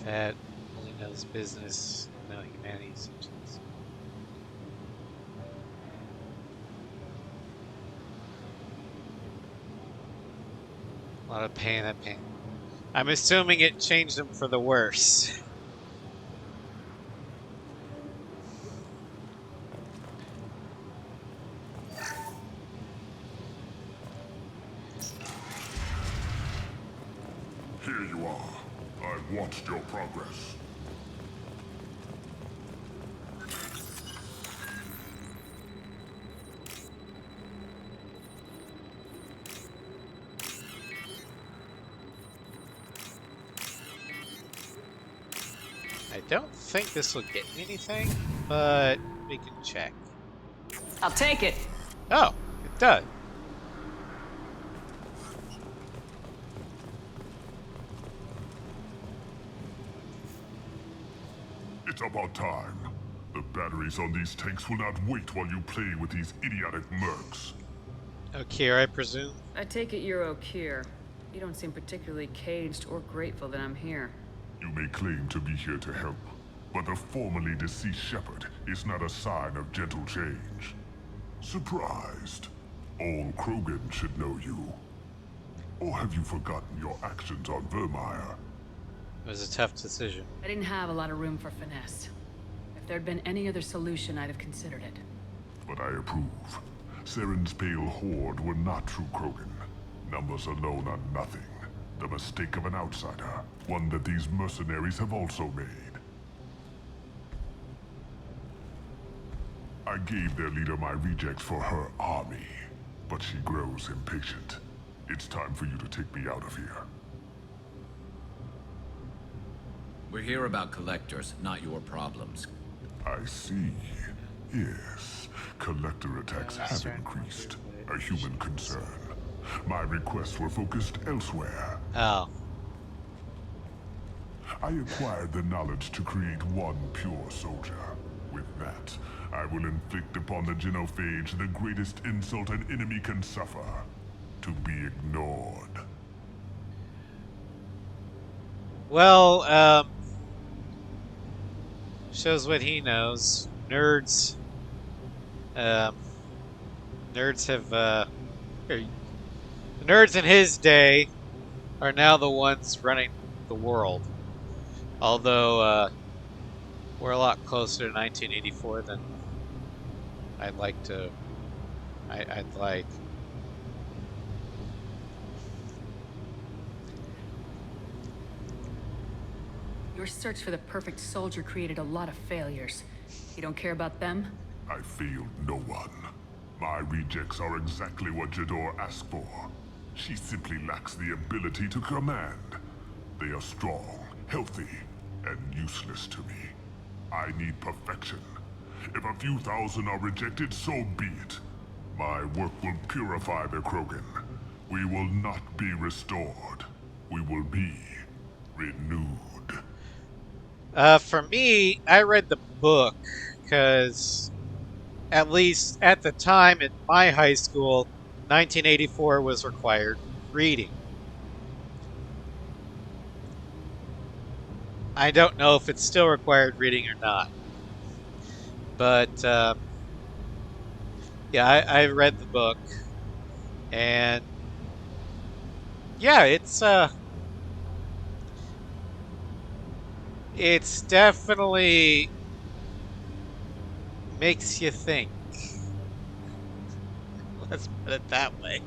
Fat, only knows business. No humanities. A lot of pain, that pain. I'm assuming it changed them for the worse. watched your progress. I don't think this will get me anything, but we can check. I'll take it. Oh, it does. It's about time. The batteries on these tanks will not wait while you play with these idiotic mercs. Okir, I presume? I take it you're Okir. You don't seem particularly caged or grateful that I'm here. You may claim to be here to help, but the formerly deceased Shepard is not a sign of gentle change. Surprised? All Krogan should know you. Or have you forgotten your actions on Vermeer? It was a tough decision. I didn't have a lot of room for finesse. If there'd been any other solution, I'd have considered it. But I approve. Saren's pale horde were not true Krogan. Numbers alone are nothing. The mistake of an outsider, one that these mercenaries have also made. I gave their leader my rejects for her army, but she grows impatient. It's time for you to take me out of here. We're here about collectors, not your problems. I see. Yes, collector attacks have increased. A human concern. My requests were focused elsewhere. Oh. I acquired the knowledge to create one pure soldier. With that, I will inflict upon the genophage the greatest insult an enemy can suffer. To be ignored. Well, shows what he knows. Nerds. Nerds have, the nerds in his day are now the ones running the world. Although, we're a lot closer to 1984 than I'd like. Your search for the perfect soldier created a lot of failures. You don't care about them? I failed no one. My rejects are exactly what Jador asked for. She simply lacks the ability to command. They are strong, healthy, and useless to me. I need perfection. If a few thousand are rejected, so be it. My work will purify the Krogan. We will not be restored. We will be renewed. For me, I read the book because, at least at the time in my high school, 1984 was required reading. I don't know if it's still required reading or not. But, yeah, I read the book. And, yeah, it's definitely makes you think. Let's put it that way.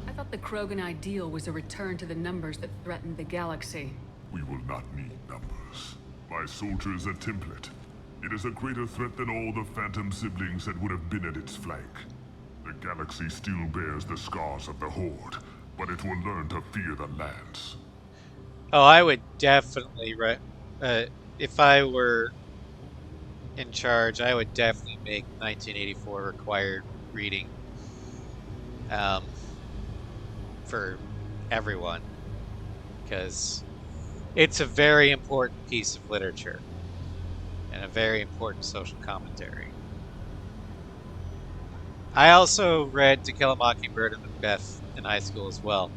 I thought the Krogan ideal was a return to the numbers that threatened the galaxy. We will not need numbers. My soldier is a template. It is a greater threat than all the Phantom siblings that would have been at its flank. The galaxy still bears the scars of the Horde, but it will learn to fear the Lance. Oh, I would definitely, if I were in charge, I would definitely make 1984 required reading for everyone, because it's a very important piece of literature and a very important social commentary. I also read To Kill a Mockingbird and Macbeth in high school as well.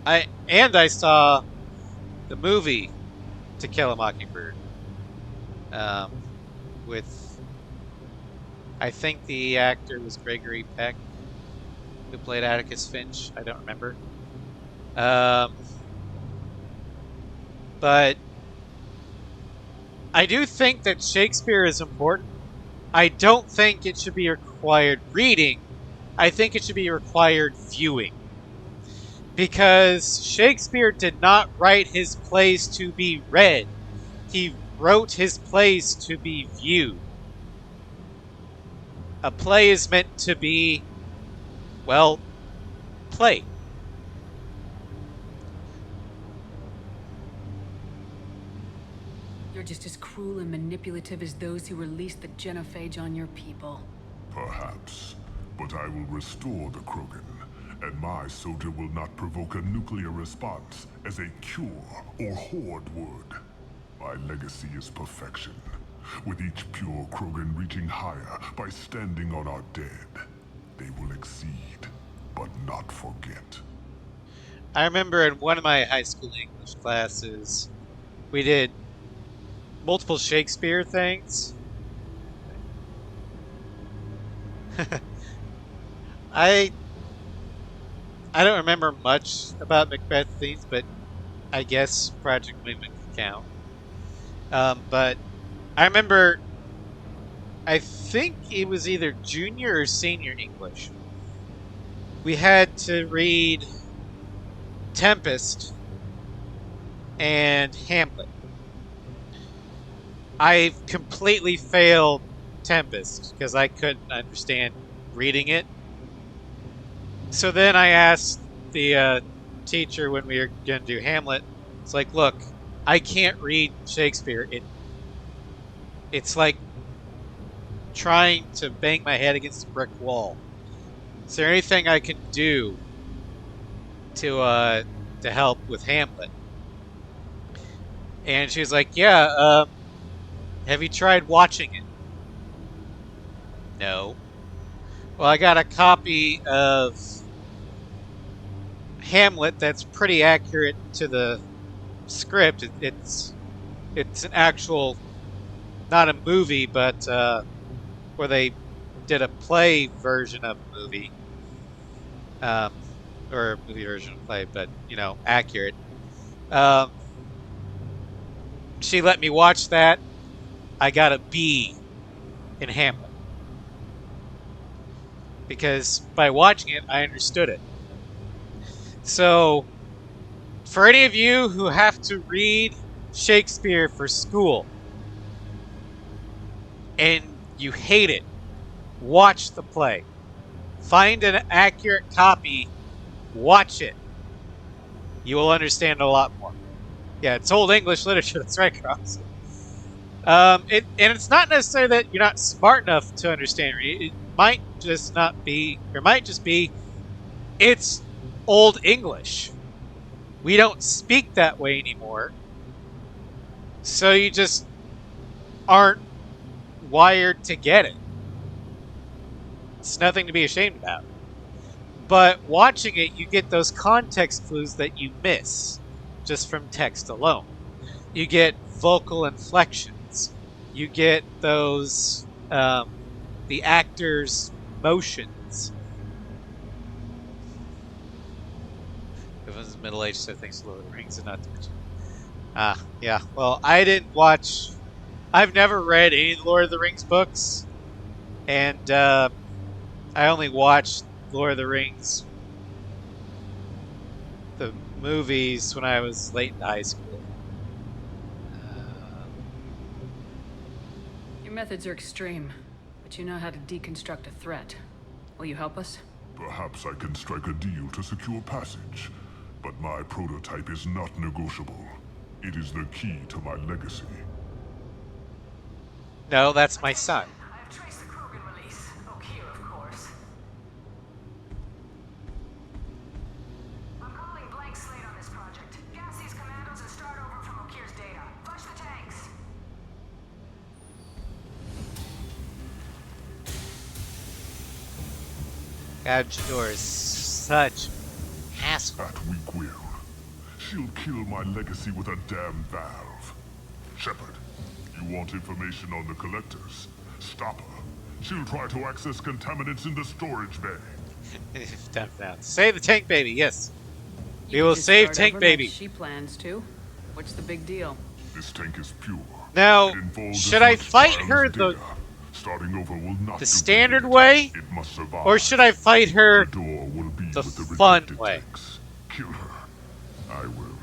I saw the movie To Kill a Mockingbird with, I think the actor was Gregory Peck, who played Atticus Finch. I don't remember. But I do think that Shakespeare is important. I don't think it should be required reading. I think it should be required viewing. Because Shakespeare did not write his plays to be read. He wrote his plays to be viewed. A play is meant to be, well, played. You're just as cruel and manipulative as those who released the genophage on your people. Perhaps, but I will restore the Krogan, and my soldier will not provoke a nuclear response as a cure or horde would. My legacy is perfection, with each pure Krogan reaching higher by standing on our dead. They will exceed, but not forget. I remember in one of my high school English classes, we did multiple Shakespeare things. I don't remember much about Macbeth themes, but I guess Project Movement can count. But I remember, I think it was either junior or senior English. We had to read Tempest and Hamlet. I completely failed Tempest because I couldn't understand reading it. So then I asked the teacher when we were going to do Hamlet, it's like, look, I can't read Shakespeare. It's like trying to bang my head against a brick wall. Is there anything I can do to help with Hamlet? And she was like, yeah, have you tried watching it? No. Well, I got a copy of Hamlet that's pretty accurate to the script. It's an actual, not a movie, but where they did a play version of a movie. Or a movie version of a play, but, you know, accurate. She let me watch that. I got a B in Hamlet. Because by watching it, I understood it. So, for any of you who have to read Shakespeare for school, and you hate it, watch the play. Find an accurate copy, watch it. You will understand a lot more. Yeah, it's old English literature, that's right, Cross. And it's not necessarily that you're not smart enough to understand it. It might just not be, or might just be, it's old English. We don't speak that way anymore. So you just aren't wired to get it. It's nothing to be ashamed about. But watching it, you get those context clues that you miss just from text alone. You get vocal inflections. You get those, the actors' motions. Everyone's middle-aged, so thinks Lord of the Rings and not to mention. Yeah. Well, I didn't watch. I've never read any of the Lord of the Rings books, and I only watched Lord of the Rings, the movies, when I was late in high school. Your methods are extreme, but you know how to deconstruct a threat. Will you help us? Perhaps I can strike a deal to secure passage, but my prototype is not negotiable. It is the key to my legacy. No, that's my son. I've traced the Krogan release. Okeer, of course. I'm calling blank slate on this project. Gas these commandos and start over from Okeer's data. Flush the tanks. God, Jador is such asshole. That weak will. She'll kill my legacy with a damn valve. Shepard, you want information on the collectors? Stop her. She'll try to access contaminants in the storage bay. Time for now. Save the tank baby, yes. We will save tank baby. She plans to. What's the big deal? This tank is pure. Now, should I fight her the starting over will not the standard way, it must survive. or should I fight her the fun way? kill her. I will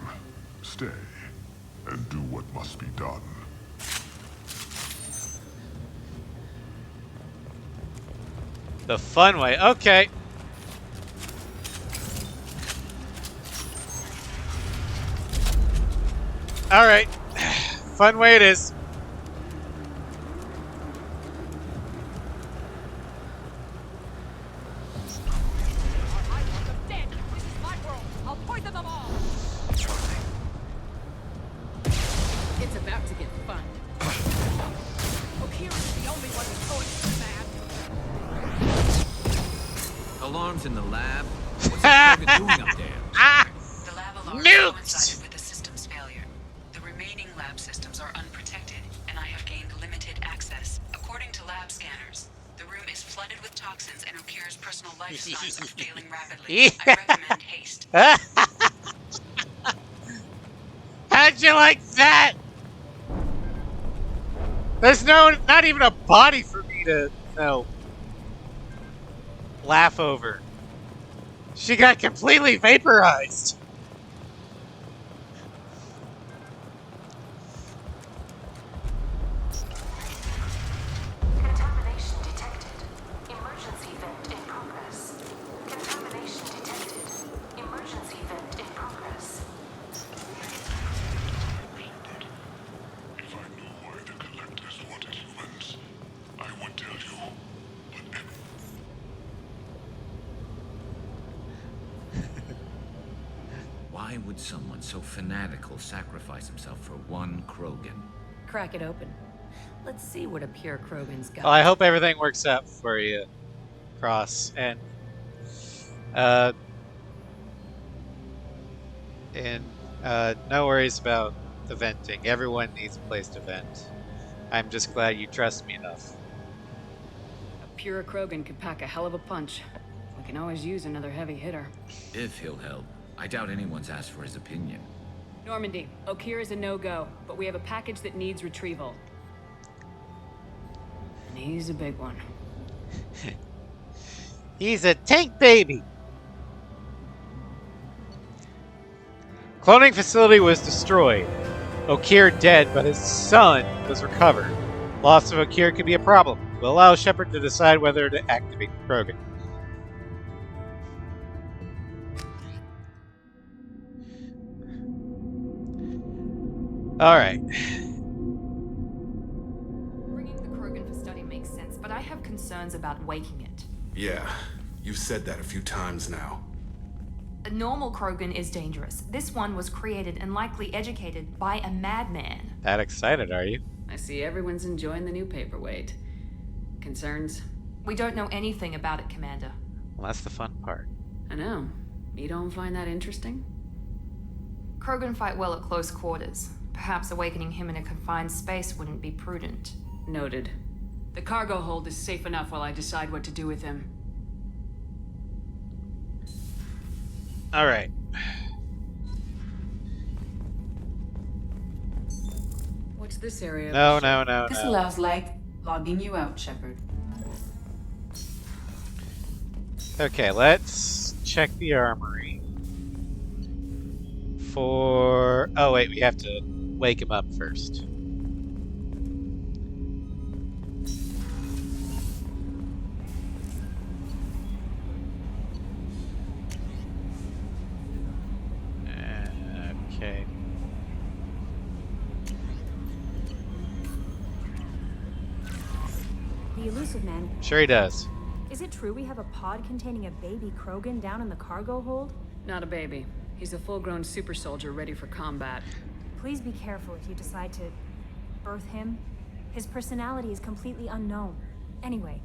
stay and do what must be done. The fun way. Okay. All right. Fun way it is. It's about to get fun. O'Keefe is the only one who's going mad. Alarms in the lab? What's that Krogan doing up there? The lab alarm Nuked! coincided with the system's failure. The remaining lab systems are unprotected, and I have gained limited access. According to lab scanners, the room is flooded with toxins and O'Keefe's personal life signs are failing rapidly. I recommend haste. How'd you like that? There's not even a body for me to, laugh over. She got completely vaporized. Contamination detected. Emergency vent in progress. Contamination detected. Emergency vent in progress. If I knew why the collectors wanted humans, I would tell you. Why would someone so fanatical sacrifice himself for one Krogan? Crack it open. Let's see what a pure Krogan's got. Well, I hope everything works out for you, Cross, and no worries about the venting. Everyone needs a place to vent. I'm just glad you trust me enough. A pure Krogan could pack a hell of a punch. We can always use another heavy hitter. If he'll help. I doubt anyone's asked for his opinion. Normandy, O'Keefe is a no-go, but we have a package that needs retrieval. And he's a big one. He's a tank baby! Cloning facility was destroyed. O'Keefe dead, but his son was recovered. Loss of O'Keefe could be a problem. We'll allow Shepard to decide whether to activate the Krogan. Alright. Bringing the Krogan for study makes sense, but I have concerns about waking it. Yeah, you've said that a few times now. A normal Krogan is dangerous. This one was created and likely educated by a madman. That excited, are you? I see everyone's enjoying the new paperweight. Concerns? We don't know anything about it, Commander. Well, that's the fun part. I know. You don't find that interesting? Krogan fight well at close quarters. Perhaps awakening him in a confined space wouldn't be prudent. Noted. The cargo hold is safe enough while I decide what to do with him. Alright. What's this area? No. This allows logging you out, Shepard. Okay, let's check the armory. Oh wait, we have to wake him up first. Okay. The elusive man. Sure he does. Is it true we have a pod containing a baby Krogan down in the cargo hold? Not a baby. He's a full-grown super soldier ready for combat. Please be careful if you decide to birth him. His personality is completely unknown. Anyway,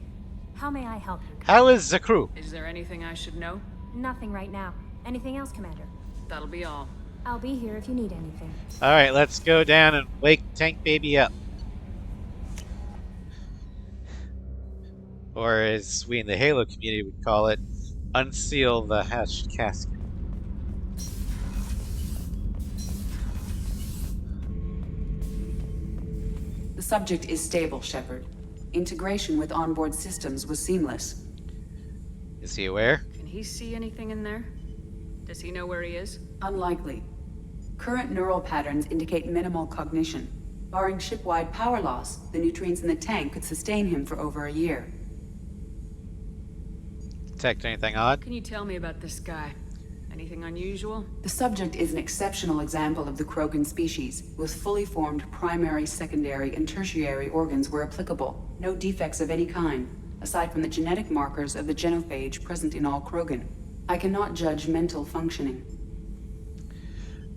how may I help you? How is the crew? Is there anything I should know? Nothing right now. Anything else, Commander? That'll be all. I'll be here if you need anything. Alright, let's go down and wake Tank Baby up. Or as we in the Halo community would call it, unseal the hatched casket. The subject is stable, Shepard. Integration with onboard systems was seamless. Is he aware? Can he see anything in there? Does he know where he is? Unlikely. Current neural patterns indicate minimal cognition. Barring ship-wide power loss, the nutrients in the tank could sustain him for over a year. Detect anything odd? Can you tell me about this guy? Anything unusual? The subject is an exceptional example of the Krogan species, with fully formed primary, secondary, and tertiary organs where applicable. No defects of any kind, aside from the genetic markers of the genophage present in all Krogan. I cannot judge mental functioning.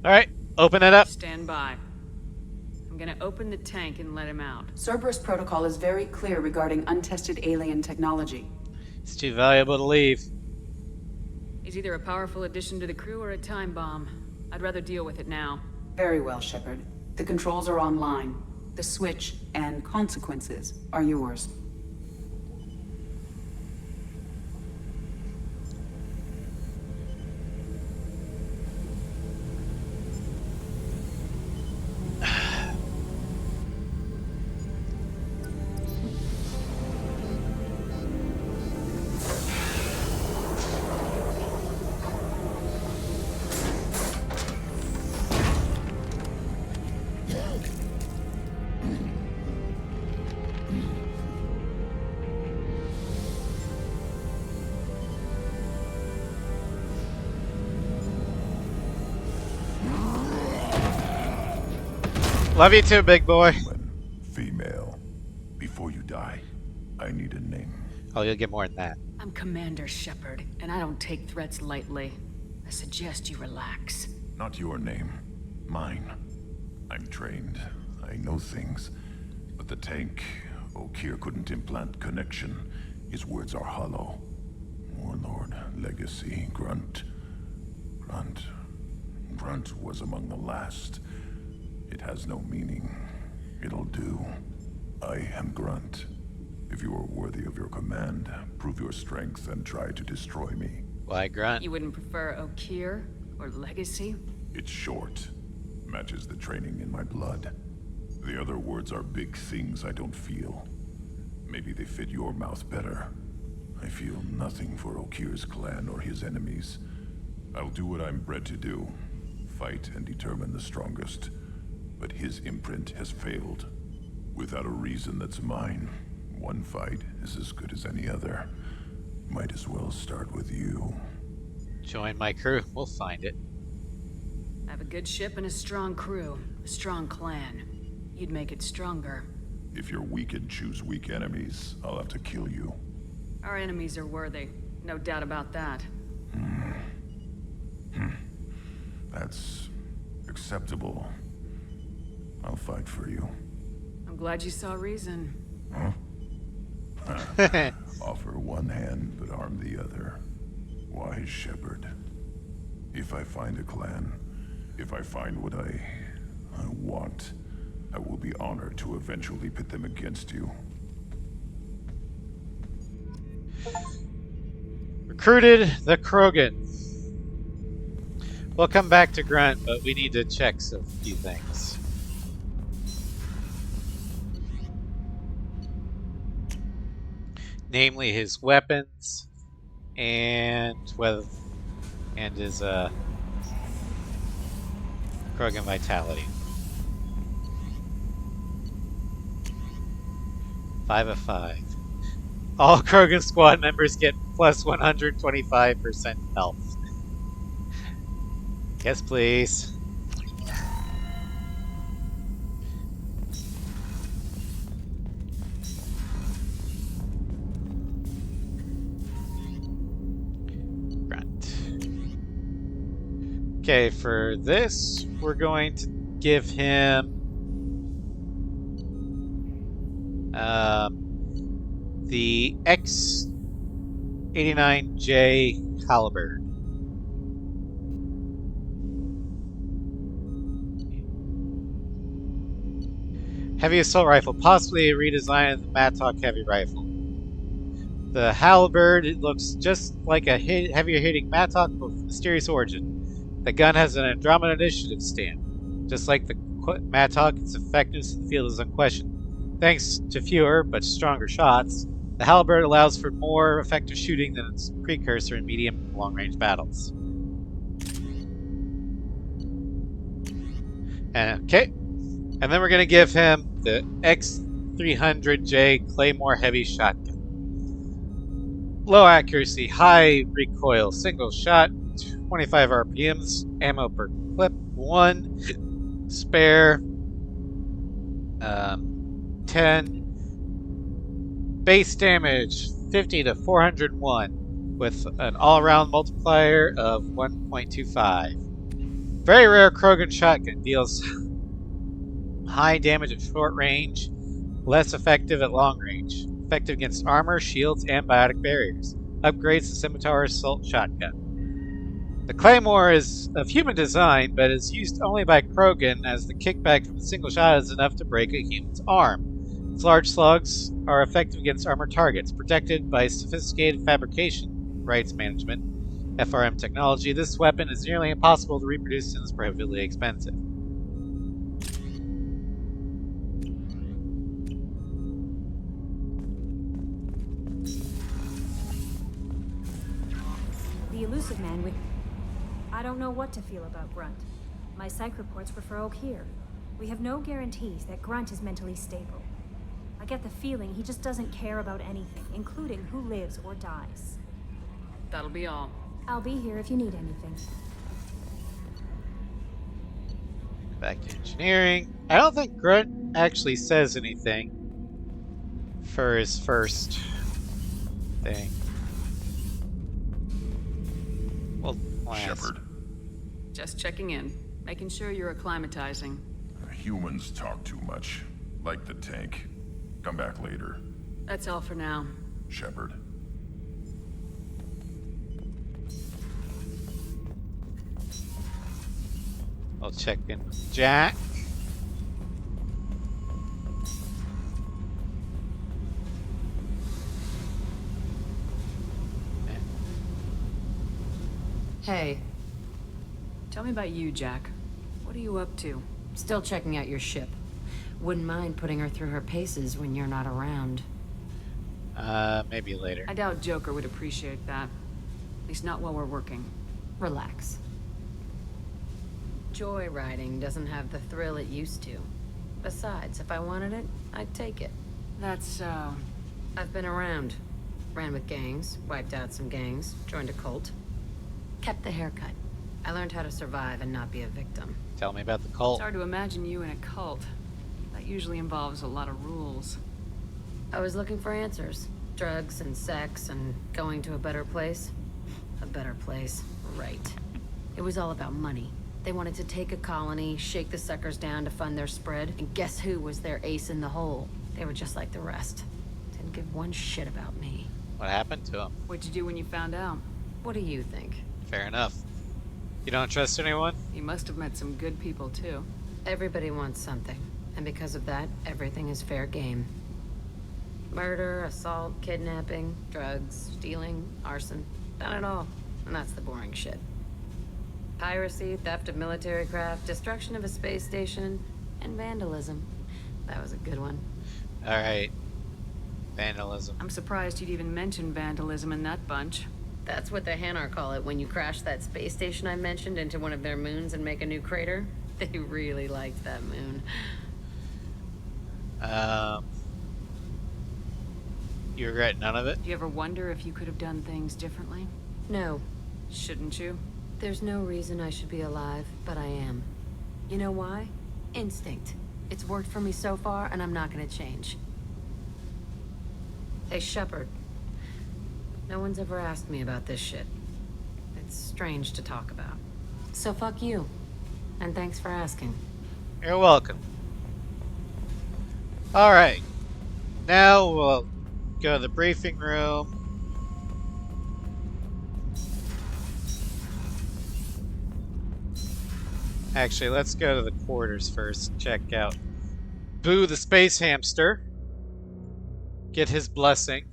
Alright, open it up. Stand by. I'm gonna open the tank and let him out. Cerberus protocol is very clear regarding untested alien technology. It's too valuable to leave. He's either a powerful addition to the crew or a time bomb. I'd rather deal with it now. Very well, Shepard. The controls are online. The switch and consequences are yours. Love you too, big boy. Female. Before you die, I need a name. Oh, you'll get more than that. I'm Commander Shepard, and I don't take threats lightly. I suggest you relax. Not your name. Mine. I'm trained. I know things. But the tank, Okeer couldn't implant connection. His words are hollow. Warlord, Legacy, Grunt. Grunt was among the last. It has no meaning. It'll do. I am Grunt. If you are worthy of your command, prove your strength and try to destroy me. Why Grunt? You wouldn't prefer Okeer or Legacy? It's short. Matches the training in my blood. The other words are big things I don't feel. Maybe they fit your mouth better. I feel nothing for Okeer's clan or his enemies. I'll do what I'm bred to do. Fight and determine the strongest. But his imprint has failed. Without a reason that's mine, one fight is as good as any other. Might as well start with you. Join my crew. We'll find it. I have a good ship and a strong crew. A strong clan. You'd make it stronger. If you're weak and choose weak enemies, I'll have to kill you. Our enemies are worthy. No doubt about that. That's acceptable. I'll fight for you. I'm glad you saw reason. Huh? Offer one hand, but arm the other. Wise Shepard. If I find a clan, if I find what I want, I will be honored to eventually pit them against you. Recruited the Krogan. We'll come back to Grunt, but we need to check a few things. Namely his weapons and his Krogan vitality. 5 of 5. All Krogan squad members get plus 125% health. Yes, please. Okay, for this, we're going to give him the X-89J Halberd. Heavy assault rifle, possibly a redesign of the Mattock heavy rifle. The Halberd, it looks just like a heavier hitting Mattock with mysterious origin. The gun has an Andromeda Initiative stamp. Just like the Mattock, its effectiveness in the field is unquestioned. Thanks to fewer but stronger shots, the Halberd allows for more effective shooting than its precursor in medium and long-range battles. Okay. And then we're going to give him the X300J Claymore Heavy Shotgun. Low accuracy, high recoil, single shot, 25 RPMs, ammo per clip, 1, spare, 10, base damage 50 to 401 with an all-around multiplier of 1.25. Very rare Krogan shotgun, deals high damage at short range, less effective at long range. Effective against armor, shields, and biotic barriers. Upgrades the Scimitar Assault Shotgun. The Claymore is of human design, but is used only by Krogan, as the kickback from a single shot is enough to break a human's arm. Its large slugs are effective against armored targets. Protected by sophisticated fabrication rights management, FRM technology, this weapon is nearly impossible to reproduce and is prohibitively expensive. The elusive man with... I don't know what to feel about Grunt. My psych reports refer Oak here. We have no guarantees that Grunt is mentally stable. I get the feeling he just doesn't care about anything, including who lives or dies. That'll be all. I'll be here if you need anything. Back to engineering. I don't think Grunt actually says anything for his first thing. Well, Shepard. Just checking in, making sure you're acclimatizing. Humans talk too much. Like the tank. Come back later. That's all for now. Shepard. I'll check in with Jack. Hey. Tell me about you, Jack. What are you up to? Still checking out your ship. Wouldn't mind putting her through her paces when you're not around. Maybe later. I doubt Joker would appreciate that. At least not while we're working. Relax. Joyriding doesn't have the thrill it used to. Besides, if I wanted it, I'd take it. That's so... I've been around. Ran with gangs, wiped out some gangs, joined a cult. Kept the haircut. I learned how to survive and not be a victim. Tell me about the cult. It's hard to imagine you in a cult. That usually involves a lot of rules. I was looking for answers. Drugs and sex and going to a better place. A better place, right. It was all about money. They wanted to take a colony, shake the suckers down to fund their spread, and guess who was their ace in the hole? They were just like the rest. Didn't give one shit about me. What happened to him? What'd you do when you found out? What do you think? Fair enough. You don't trust anyone? You must have met some good people, too. Everybody wants something. And because of that, everything is fair game. Murder, assault, kidnapping, drugs, stealing, arson. Done it all. And that's the boring shit. Piracy, theft of military craft, destruction of a space station, and vandalism. That was a good one. Alright. Vandalism. I'm surprised you'd even mention vandalism in that bunch. That's what the Hanar call it when you crash that space station I mentioned into one of their moons and make a new crater. They really liked that moon. You regret none of it? Do you ever wonder if you could have done things differently? No. Shouldn't you? There's no reason I should be alive, but I am. You know why? Instinct. It's worked for me so far, and I'm not gonna change. Hey, Shepard. No one's ever asked me about this shit. It's strange to talk about. So fuck you. And thanks for asking. You're welcome. Alright. Now we'll go to the briefing room. Actually, let's go to the quarters first. Check out Boo the Space Hamster. Get his blessing.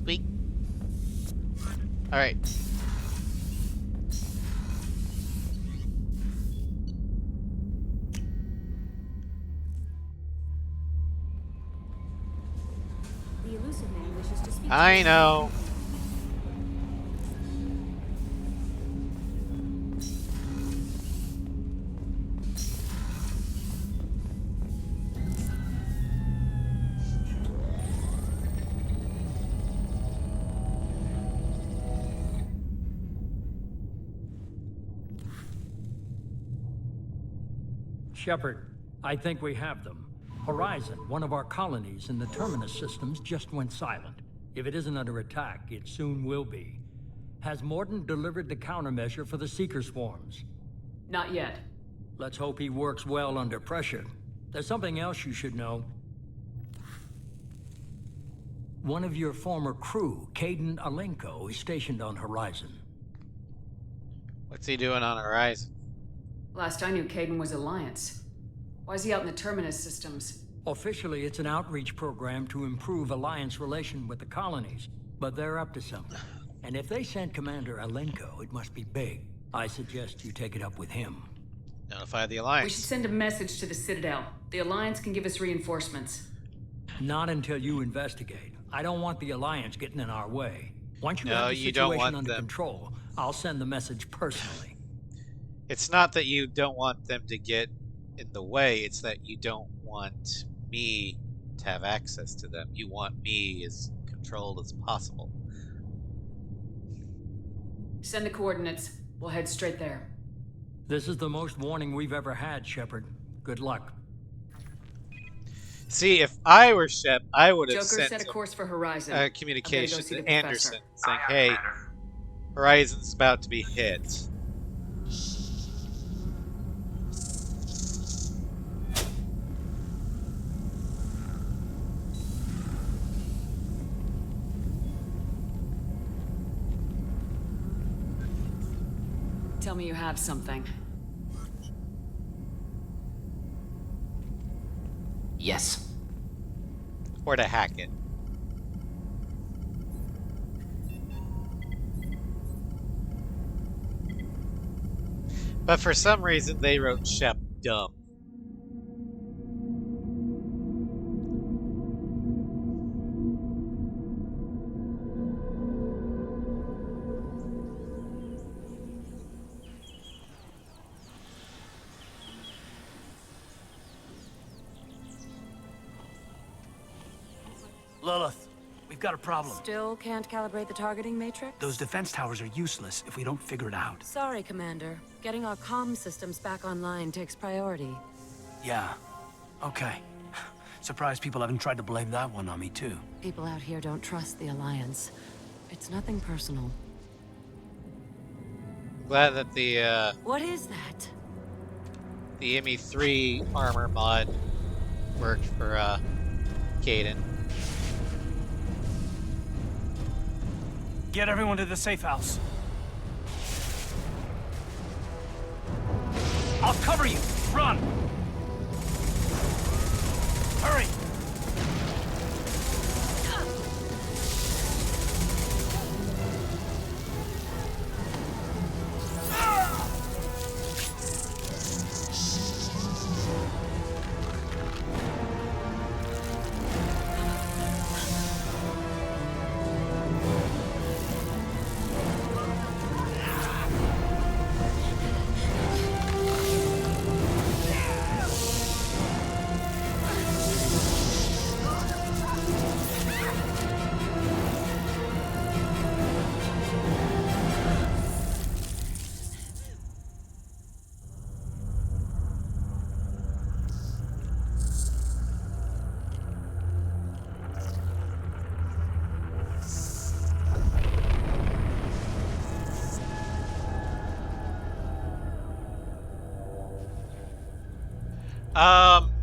Sweet. Alright. I know. Shepard, I think we have them. Horizon, one of our colonies in the Terminus systems, just went silent. If it isn't under attack, it soon will be. Has Morton delivered the countermeasure for the Seeker swarms? Not yet. Let's hope he works well under pressure. There's something else you should know. One of your former crew, Caden Alenko, is stationed on Horizon. What's he doing on Horizon? Last I knew, Caden was Alliance. Why is he out in the Terminus systems? Officially, it's an outreach program to improve Alliance relation with the colonies, but they're up to something. And if they sent Commander Alenko, it must be big. I suggest you take it up with him. Notify the Alliance. We should send a message to the Citadel. The Alliance can give us reinforcements. Not until you investigate. I don't want the Alliance getting in our way. Once you have the you don't situation want under them. control, I'll send the message personally. It's not that you don't want them to get in the way, it's that you don't want me to have access to them. You want me as controlled as possible. Send the coordinates. We'll head straight there. This is the most warning we've ever had, Shepard. Good luck. See, if I were Shep, I would have Joker sent set a course for Horizon. communication see to the Anderson professor. saying, hey, Horizon's about to be hit. Tell me you have something. Yes. Or to hack it. But for some reason, they wrote Shep dumb. Lilith, we've got a problem. Still can't calibrate the targeting matrix? Those defense towers are useless if we don't figure it out. Sorry, Commander. Getting our comm systems back online takes priority. Yeah. Okay. Surprised people haven't tried to blame that one on me, too. People out here don't trust the Alliance. It's nothing personal. Glad that the What is that? the ME3 armor mod worked for Caden. Get everyone to the safe house. I'll cover you. Run! Hurry!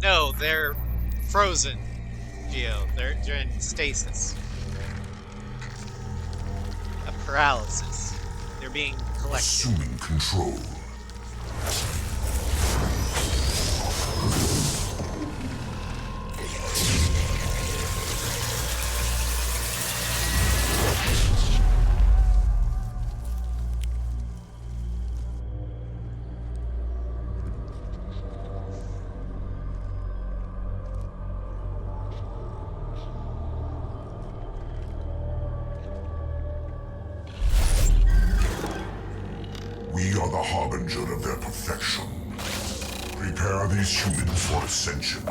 No, they're frozen, Geo. They're in stasis. A paralysis. They're being collected. Assuming control. We are the harbinger of their perfection. Prepare these humans for ascension.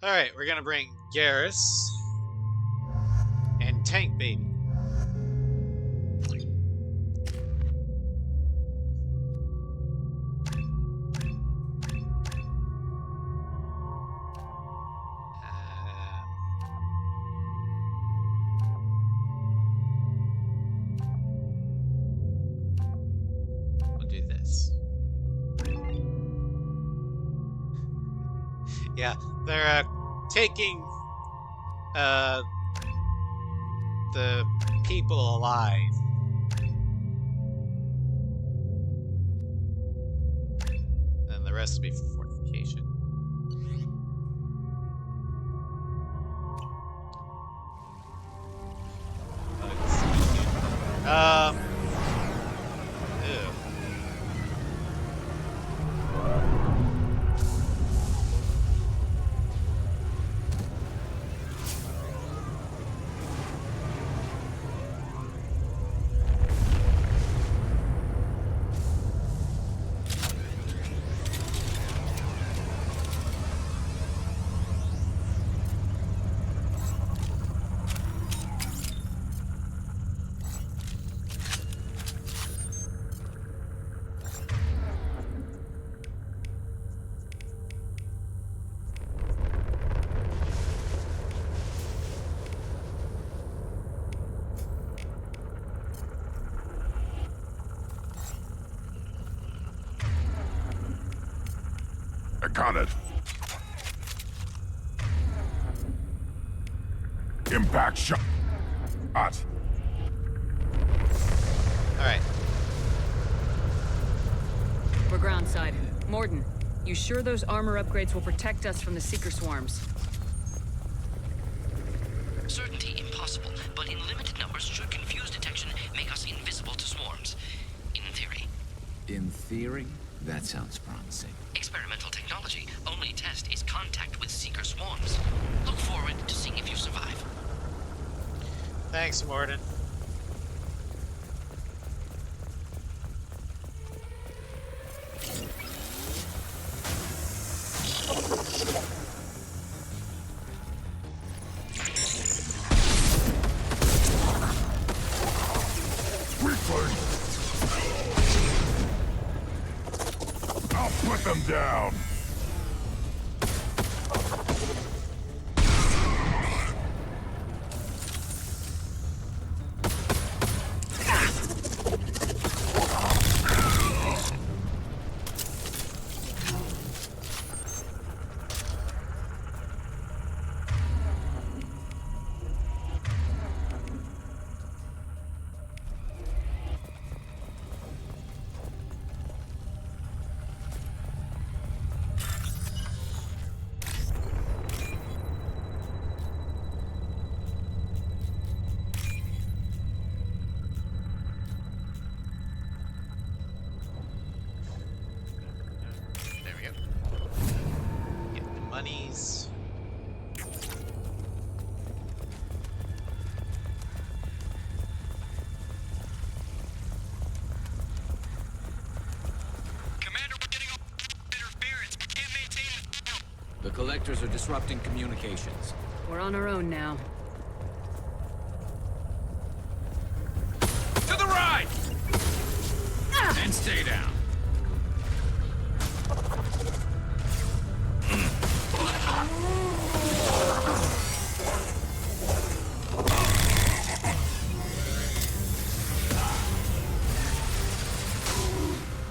Alright, we're gonna bring Garrus and Tank Baby. We'll do this. Yeah, they're taking the people alive. And the rest will be for fortification. Ew. Got it. Impact shot. Alright. We're groundside. Morden, you sure those armor upgrades will protect us from the Seeker swarms? Certainty impossible, but in limited numbers should confuse detection make us invisible to swarms. In theory. In theory? That sounds promising. Experimental technology. Only test is contact with Seeker swarms. Look forward to seeing if you survive. Thanks, Morden. I'll put them down. Monies. Commander, we're getting all interference. Can't maintain. The collectors are disrupting communications. We're on our own now. To the right! And stay down.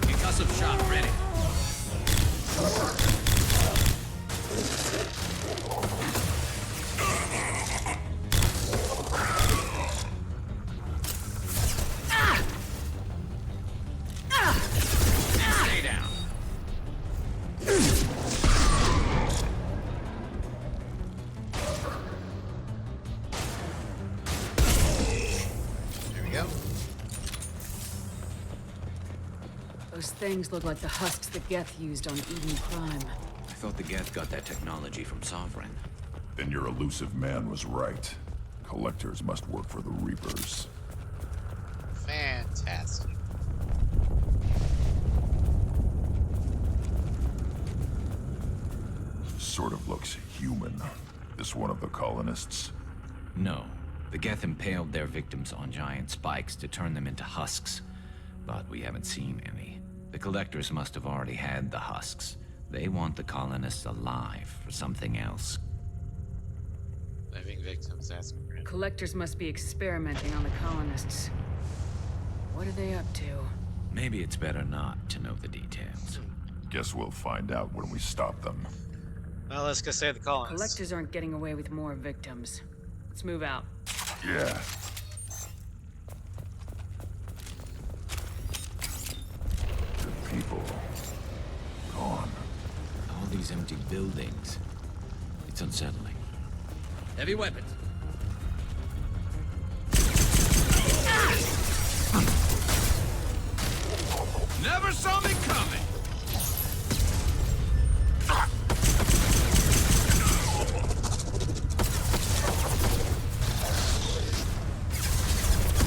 Concussive shot ready. Stay down. There we go. Those things look like the husks that Geth used on Eden Prime. thought the Geth got that technology from Sovereign. Then your elusive man was right. Collectors must work for the Reapers. Fantastic. Sort of looks human. This one of the colonists? No. The Geth impaled their victims on giant spikes to turn them into husks. But we haven't seen any. The Collectors must have already had the husks. They want the colonists alive for something else. Living victims, that's grim. Collectors must be experimenting on the colonists. What are they up to? Maybe it's better not to know the details. Guess we'll find out when we stop them. Well, let's go save the colonists. Collectors aren't getting away with more victims. Let's move out. Yeah. The people. Gone. All these empty buildings. It's unsettling. Heavy weapons. Never saw me coming!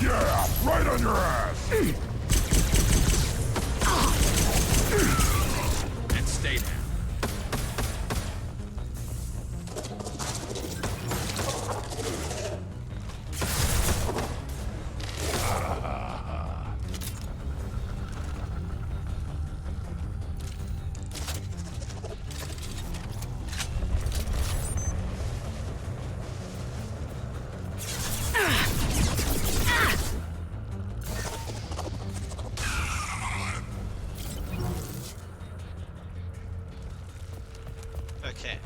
Yeah, right on your ass! And stay down. Okay.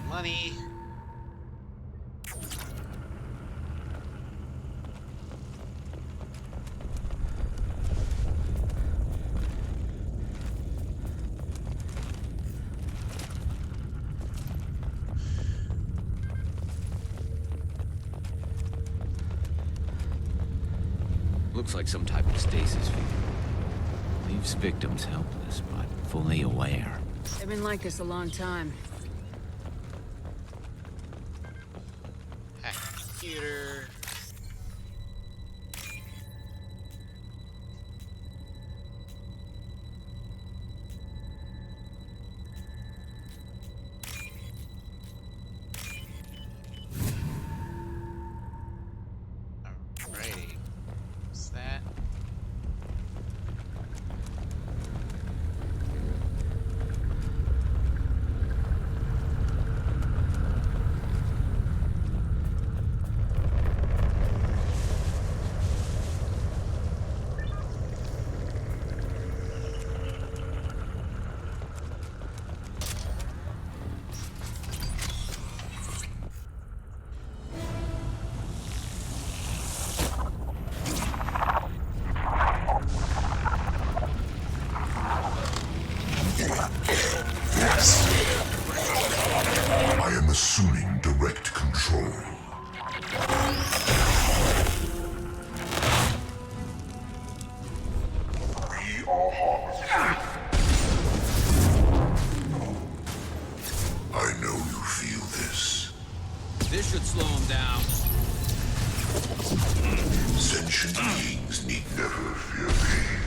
Money. Looks like some type of stasis field. Leaves victims helpless, but fully aware. They've been like this a long time. Hack computer. Alrighty. What's that? I am assuming direct control. We are harvested. I know you feel this. This should slow him down. Sentient beings need never fear pain.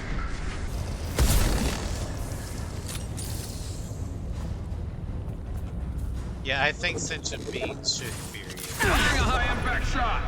Yeah, I think sentient beings should fear you. Firing a high-impact shot!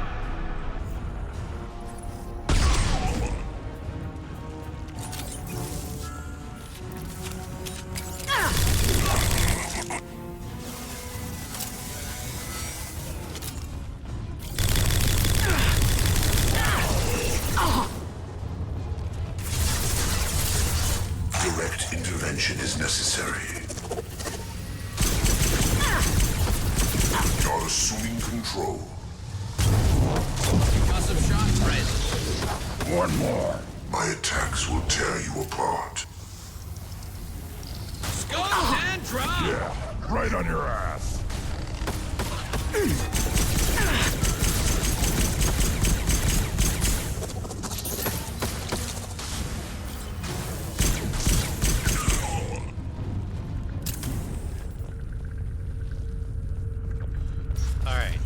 Direct intervention is necessary. You're assuming control. Concussive shot ready. One more. My attacks will tear you apart. Skull down! drop! Yeah, right on your ass. All right.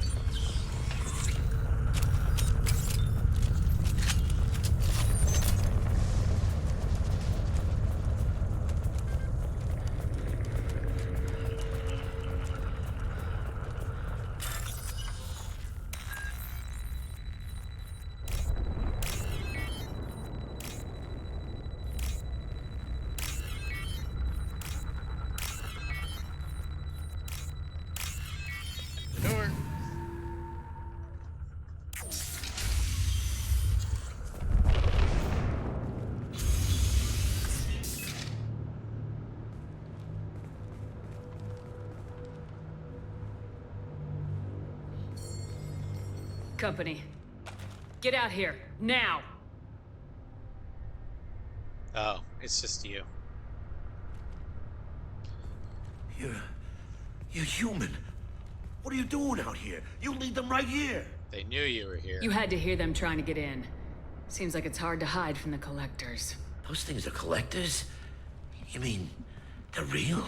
Door. Company. Get out here, now! Oh, it's just you. You're human. What are you doing out here? You lead them right here. They knew you were here. You had to hear them trying to get in. Seems like it's hard to hide from the collectors. Those things are collectors? You mean, they're real?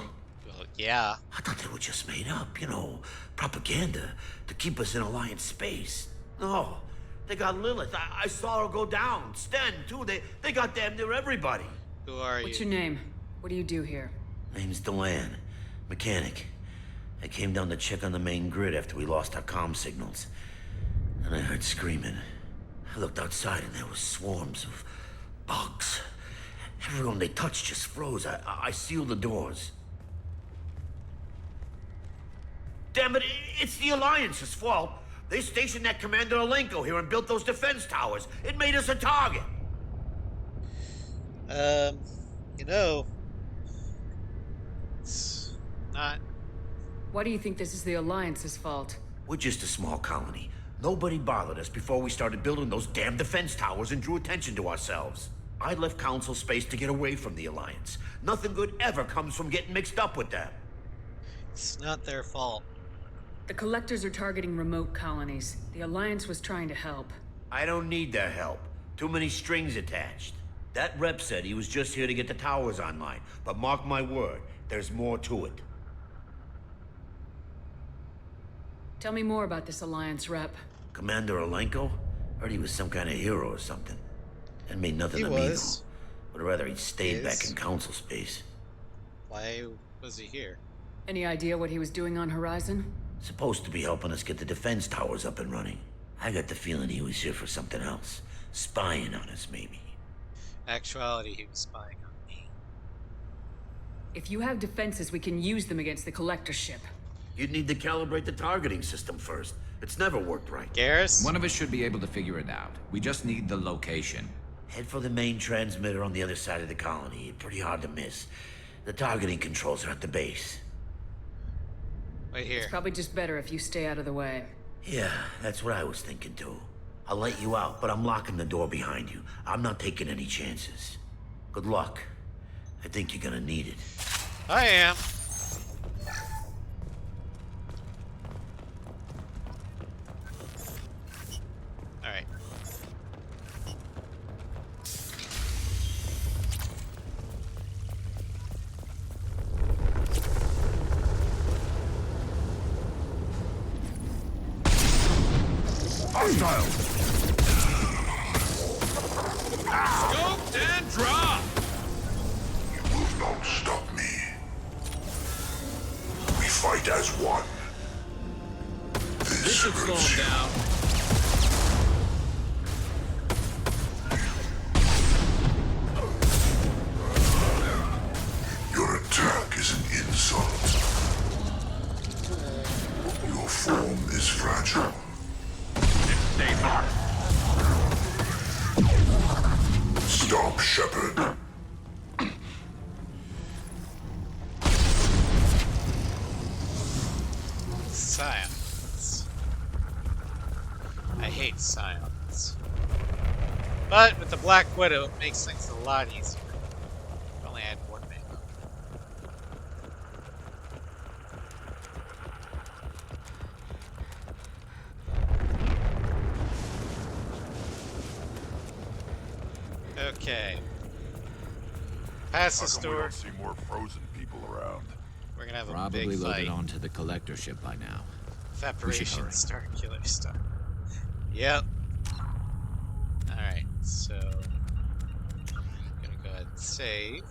Well, yeah. I thought they were just made up, you know, propaganda to keep us in Alliance space. No, they got Lilith. I saw her go down. Sten, too. They got damn near everybody. Who are What's your name? What do you do here? Name's Delan, mechanic. I came down to check on the main grid after we lost our comm signals. And I heard screaming. I looked outside and there was swarms of bugs. Everyone they touched just froze. I sealed the doors. Damn it, it's the Alliance's fault. They stationed that Commander Alenko here and built those defense towers. It made us a target. You know, it's not. Why do you think this is the Alliance's fault? We're just a small colony. Nobody bothered us before we started building those damn defense towers and drew attention to ourselves. I left Council space to get away from the Alliance. Nothing good ever comes from getting mixed up with them. It's not their fault. The collectors are targeting remote colonies. The Alliance was trying to help. I don't need their help. Too many strings attached. That rep said he was just here to get the towers online. But mark my word, there's more to it. Tell me more about this Alliance rep. Commander Alenko? Heard he was some kind of hero or something. That made nothing to me, though. Would rather he'd stayed back in Council space. Why was he here? Any idea what he was doing on Horizon? Supposed to be helping us get the defense towers up and running. I got the feeling he was here for something else. Spying on us, maybe. Actuality, he was spying on me. If you have defenses, we can use them against the collector ship. You'd need to calibrate the targeting system first. It's never worked right. Garrus? One of us should be able to figure it out. We just need the location. Head for the main transmitter on the other side of the colony. Pretty hard to miss. The targeting controls are at the base. Wait here. It's probably just better if you stay out of the way. Yeah, that's what I was thinking too. I'll let you out, but I'm locking the door behind you. I'm not taking any chances. Good luck. I think you're gonna need it. I am. Alright. Hostile! Scoped and drop! You will not stop me. We fight as one. This should slow him down. Your attack is an insult. Your form is fragile. Stay far. Stop, Shepard. Silence. I hate silence. But with the Black Widow, it makes things a lot easier. If only I had more ammo. Okay. Past How the come we store. don't see more frozen people around? We're gonna have a Probably big loaded fight. onto the collector ship by now. With We should Operation hurry. Star Killer stuff. Yep. Alright, so I'm gonna go ahead and save.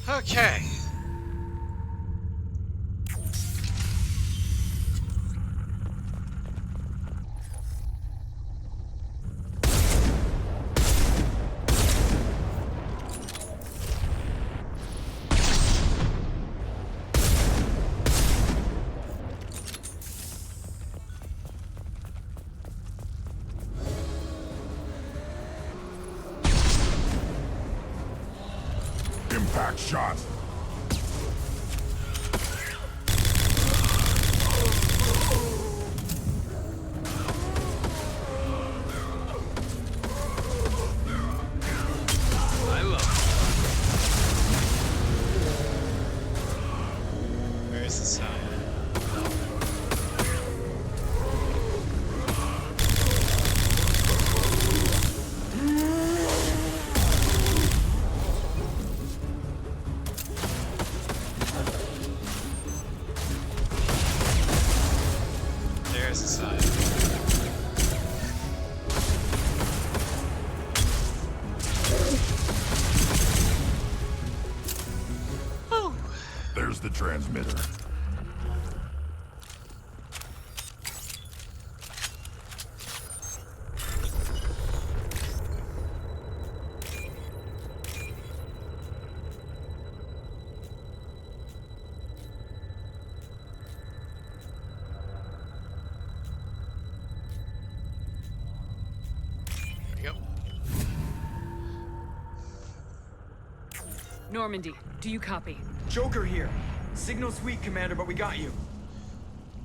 Okay. Impact shot. I love it. Where's the sign? There's the sign. There's the transmitter. Yep. Normandy, do you copy? Joker here. Signal's weak, Commander, but we got you.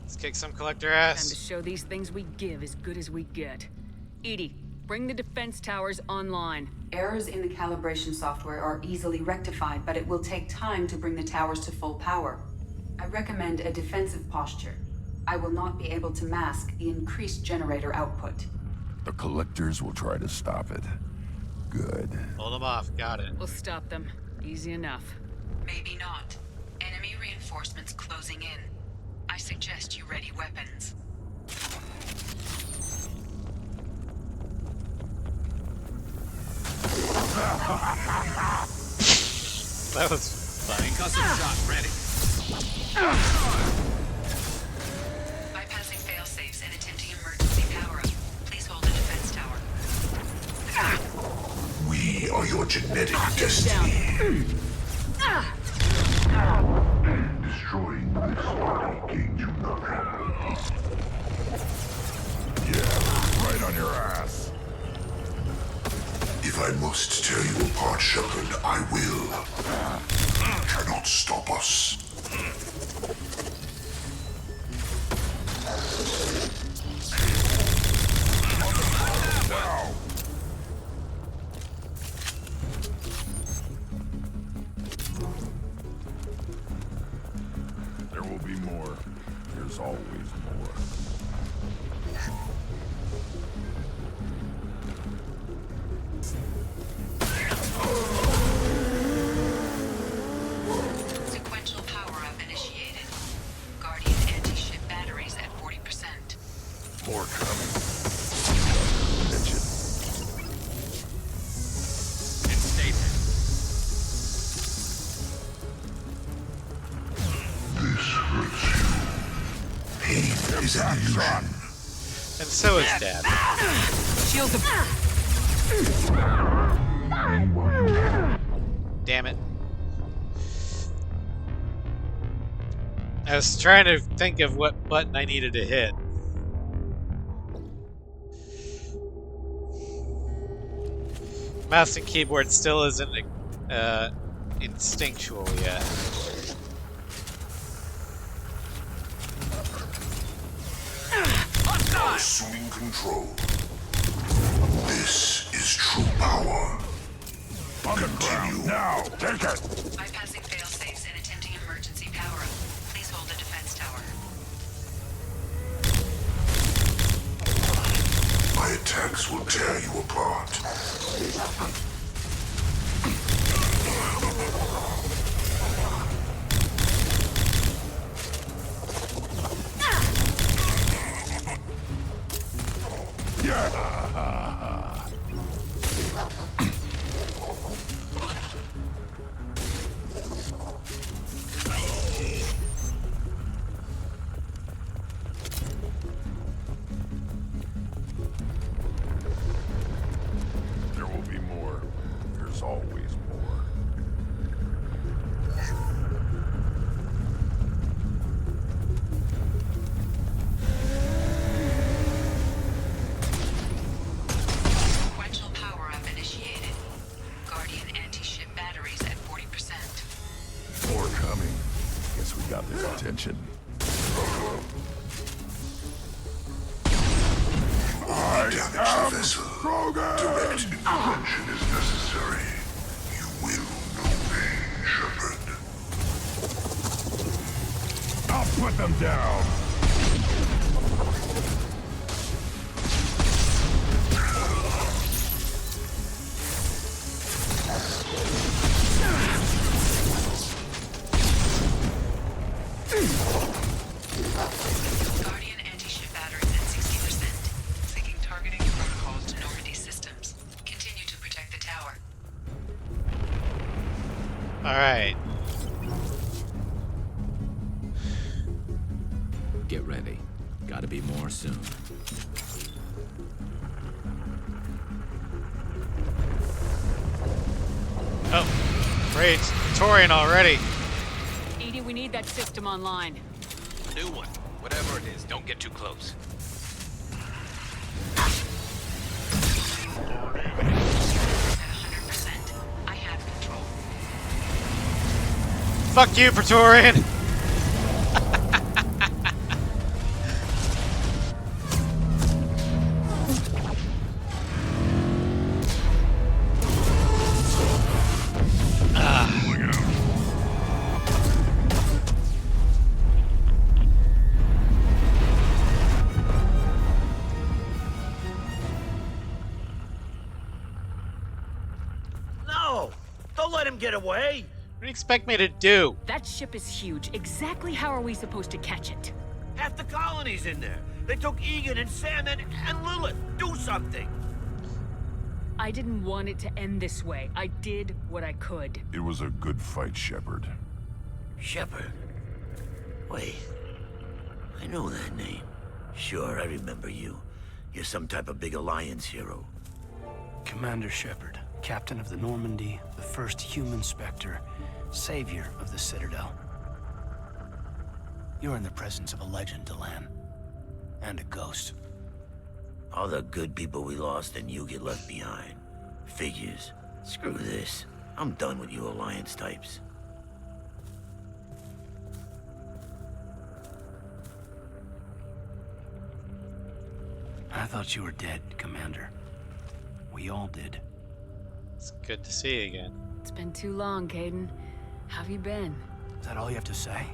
Let's kick some collector Time to ass. show these things we give as good as we get. Edie, bring the defense towers online. Errors in the calibration software are easily rectified, but it will take time to bring the towers to full power. I recommend a defensive posture. I will not be able to mask the increased generator output. The collectors will try to stop it. Good. Hold them off. Got it. We'll stop them. Easy enough. Maybe not. Enemy reinforcements closing in. I suggest you ready weapons. That was funny. Concussive shot ready. Bypassing failsafes and attempting emergency power-up. Please hold the defense tower. We are your genetic destiny. Destroying this body gains you nothing. Yeah, right on your ass. If I must tear you apart, Shepard, I will. You cannot stop us. Now. There will be more. There's always more. Sequential power-up initiated. Guardian anti-ship batteries at 40%. More coming. Attention. Instatement. This hurts you. Pain is an illusion. And so is Dad. Shields of... Damn it. I was trying to think of what button I needed to hit. Mouse and keyboard still isn't instinctual yet. Assuming control. This is true power. On the ground now. Take it. Bypassing fail-safes and attempting emergency power-up. Please hold the defense tower. My attacks will tear you apart. There will be more. There's always more. Sequential power-up initiated. Guardian anti-ship batteries at 40%. More coming. Guess we got their attention. I am Krogan! Direct intervention is necessary. You will know pain, Shepard. I'll put them down. Guardian anti-ship batteries at 60%. Syncing targeting protocols to Normandy systems. Continue to protect the tower. Alright. Get ready. Gotta be more soon. Oh, great. Torian already. Edie, we need that system online. A new one. Whatever it is, don't get too close. I have control. Fuck you, Praetorian! No! Don't let him get away! What do you expect me to do? That ship is huge. Exactly how are we supposed to catch it? Half the colony's in there. They took Egan and Sam and Lilith. Do something! I didn't want it to end this way. I did what I could. It was a good fight, Shepard. Shepard? Wait. I know that name. Sure, I remember you. You're some type of big Alliance hero. Commander Shepard, captain of the Normandy, the first human Spectre, savior of the Citadel. You're in the presence of a legend, Delan. And a ghost. All the good people we lost and you get left behind. Figures. Screw this. I'm done with you Alliance types. I thought you were dead, Commander. We all did. It's good to see you again. It's been too long, Caden. How have you been? Is that all you have to say?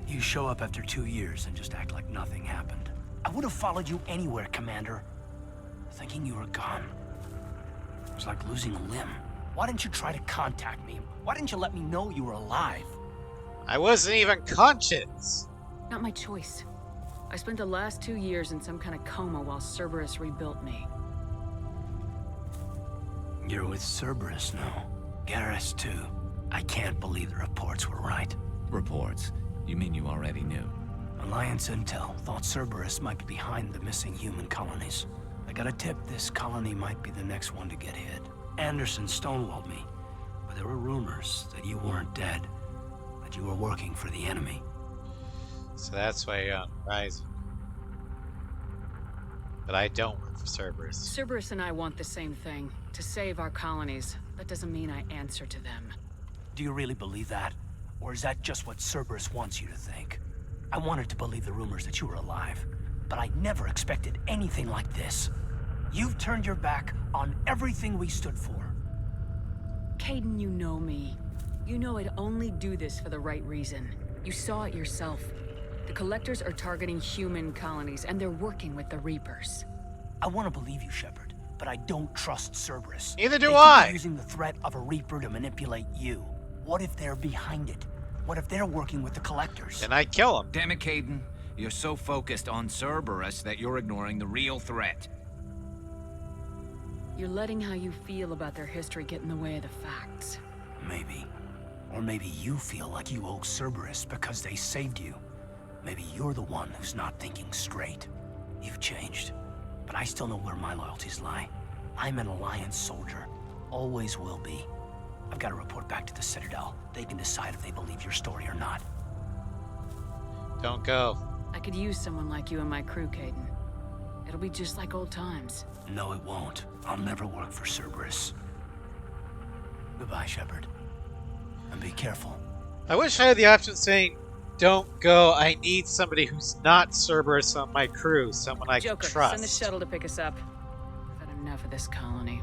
You show up after 2 years and just act like nothing happened. I would have followed you anywhere, Commander. Thinking you were gone. It was like losing a limb. Why didn't you try to contact me? Why didn't you let me know you were alive? I wasn't even conscious. Not my choice. I spent the last 2 years in some kind of coma while Cerberus rebuilt me. You're with Cerberus now. Garrus, too. I can't believe the reports were right. Reports? You mean you already knew? Alliance intel thought Cerberus might be behind the missing human colonies. I got a tip this colony might be the next one to get hit. Anderson stonewalled me, but there were rumors that you weren't dead, that you were working for the enemy. So that's why you're on Horizon. But I don't work for Cerberus. Cerberus and I want the same thing, to save our colonies. That doesn't mean I answer to them. Do you really believe that? Or is that just what Cerberus wants you to think? I wanted to believe the rumors that you were alive, but I never expected anything like this. You've turned your back on everything we stood for. Caden, you know me. You know I'd only do this for the right reason. You saw it yourself. The Collectors are targeting human colonies, and they're working with the Reapers. I want to believe you, Shepard, but I don't trust Cerberus. Neither do They I. could be using the threat of a Reaper to manipulate you. What if they're behind it? What if they're working with the Collectors? Then I kill him. Damn it, Caden. You're so focused on Cerberus that you're ignoring the real threat. You're letting how you feel about their history get in the way of the facts. Maybe. Or maybe you feel like you owe Cerberus because they saved you. Maybe you're the one who's not thinking straight. You've changed. But I still know where my loyalties lie. I'm an Alliance soldier. Always will be. I've got to report back to the Citadel. They can decide if they believe your story or not. Don't go. I could use someone like you in my crew, Caden. It'll be just like old times. No, it won't. I'll never work for Cerberus. Goodbye, Shepard. And be careful. I wish I had the option saying, don't go. I need somebody who's not Cerberus on my crew. Someone I Joker, can trust. send the shuttle to pick us up. I've had enough of this colony.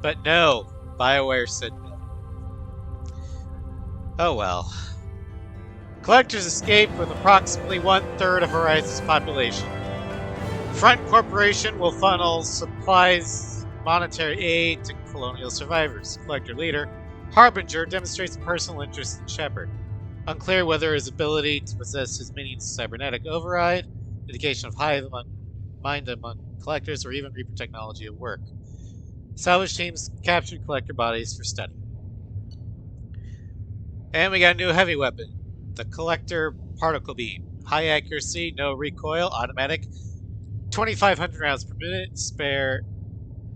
But no. BioWare said no. Oh well. Collectors escaped with approximately 1/3 of Horizon's population. Front Corporation will funnel supplies, monetary aid to colonial survivors. Collector leader Harbinger demonstrates a personal interest in Shepard. Unclear whether his ability to possess his minion's cybernetic override, indication of hive mind among collectors, or even Reaper technology at work. Salvage teams captured collector bodies for study. And we got a new heavy weapon. The Collector Particle Beam. High accuracy, no recoil, automatic. 2,500 rounds per minute. Spare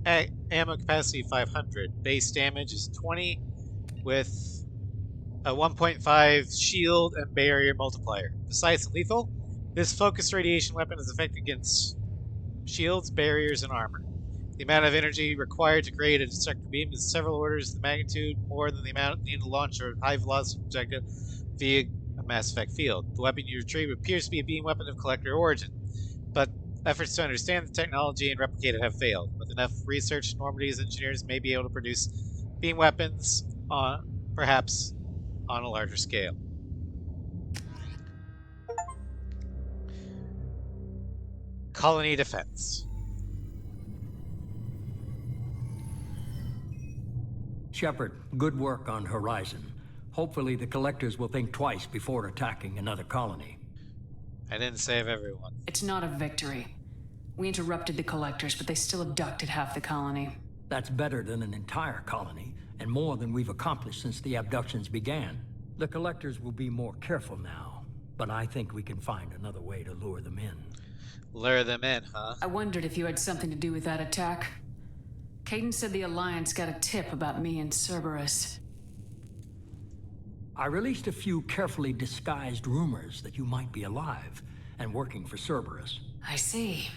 ammo capacity 500. Base damage is 20 with a 1.5 shield and barrier multiplier. Precise and lethal. This focused radiation weapon is effective against shields, barriers, and armor. The amount of energy required to create a destructive beam is several orders of magnitude more than the amount needed to launch a high-velocity projectile via a Mass Effect field. The weapon you retrieve appears to be a beam weapon of collector origin, but efforts to understand the technology and replicate it have failed. With enough research, Normandy's engineers may be able to produce beam weapons, perhaps on a larger scale. Colony defense. Shepard, good work on Horizon. Hopefully the Collectors will think twice before attacking another colony. I didn't save everyone. It's not a victory. We interrupted the Collectors, but they still abducted half the colony. That's better than an entire colony, and more than we've accomplished since the abductions began. The Collectors will be more careful now, but I think we can find another way to lure them in. Lure them in, huh? I wondered if you had something to do with that attack. Caden said the Alliance got a tip about me and Cerberus. I released a few carefully disguised rumors that you might be alive and working for Cerberus. I see.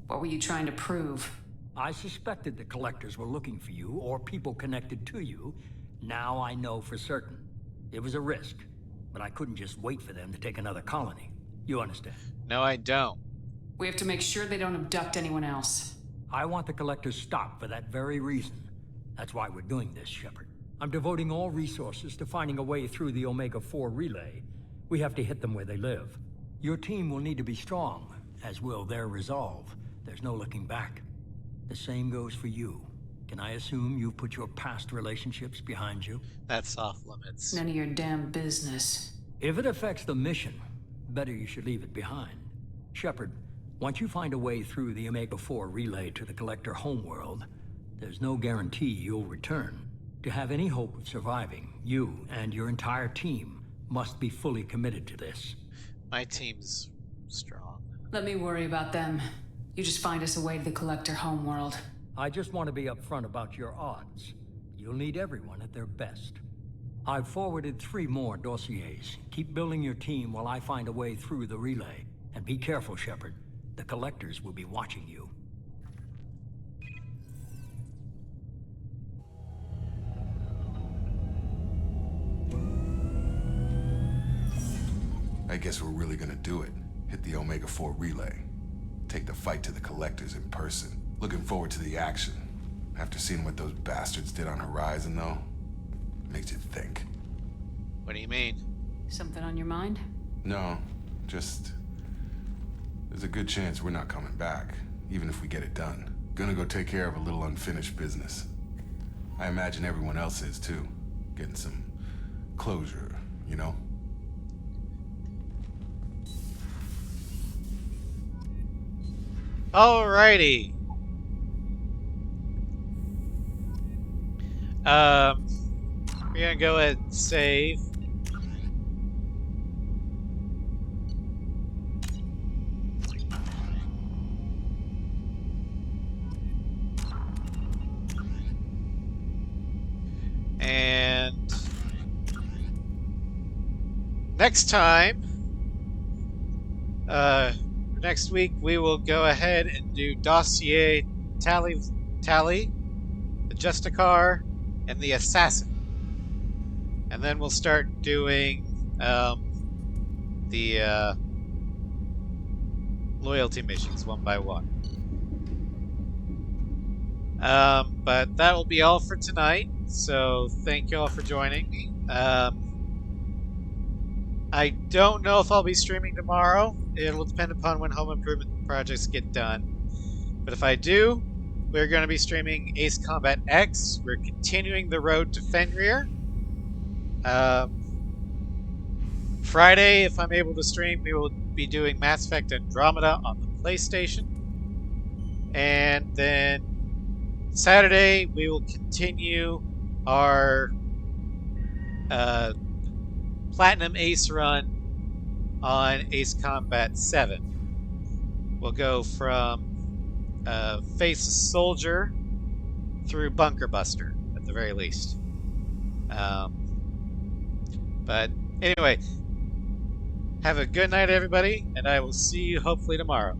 What were you trying to prove? I suspected the Collectors were looking for you or people connected to you. Now I know for certain. It was a risk, but I couldn't just wait for them to take another colony. You understand? No, I don't. We have to make sure they don't abduct anyone else. I want the Collectors stopped for that very reason. That's why we're doing this, Shepard. I'm devoting all resources to finding a way through the Omega-4 relay. We have to hit them where they live. Your team will need to be strong, as will their resolve. There's no looking back. The same goes for you. Can I assume you've put your past relationships behind you? That's off limits. None of your damn business. If it affects the mission, better you should leave it behind. Shepard, once you find a way through the Omega-4 relay to the Collector homeworld, there's no guarantee you'll return. To have any hope of surviving, you and your entire team must be fully committed to this. My team's strong. Let me worry about them. You just find us a way to the Collector homeworld. I just want to be upfront about your odds. You'll need everyone at their best. I've forwarded 3 more dossiers. Keep building your team while I find a way through the relay. And be careful, Shepard. The Collectors will be watching you. I guess we're really gonna do it. Hit the Omega-4 relay. Take the fight to the Collectors in person. Looking forward to the action. After seeing what those bastards did on Horizon, though, makes you think. What do you mean? Something on your mind? No, just... there's a good chance we're not coming back, even if we get it done. Gonna go take care of a little unfinished business. I imagine everyone else is, too. Getting some closure, you know? Alrighty. We're gonna go ahead and save. And next time, next week, we will go ahead and do Dossier Tally, the Justicar, and the Assassin. And then we'll start doing the loyalty missions one by one. But that will be all for tonight. So thank you all for joining me. I don't know if I'll be streaming tomorrow. It'll depend upon when home improvement projects get done. But if I do, we're going to be streaming Ace Combat X. We're continuing the road to Fenrir. Friday, if I'm able to stream, we will be doing Mass Effect Andromeda on the PlayStation. And then Saturday, we will continue our Platinum Ace run on Ace Combat 7. We'll go from Face a Soldier through Bunker Buster, at the very least. But anyway, have a good night, everybody, and I will see you hopefully tomorrow.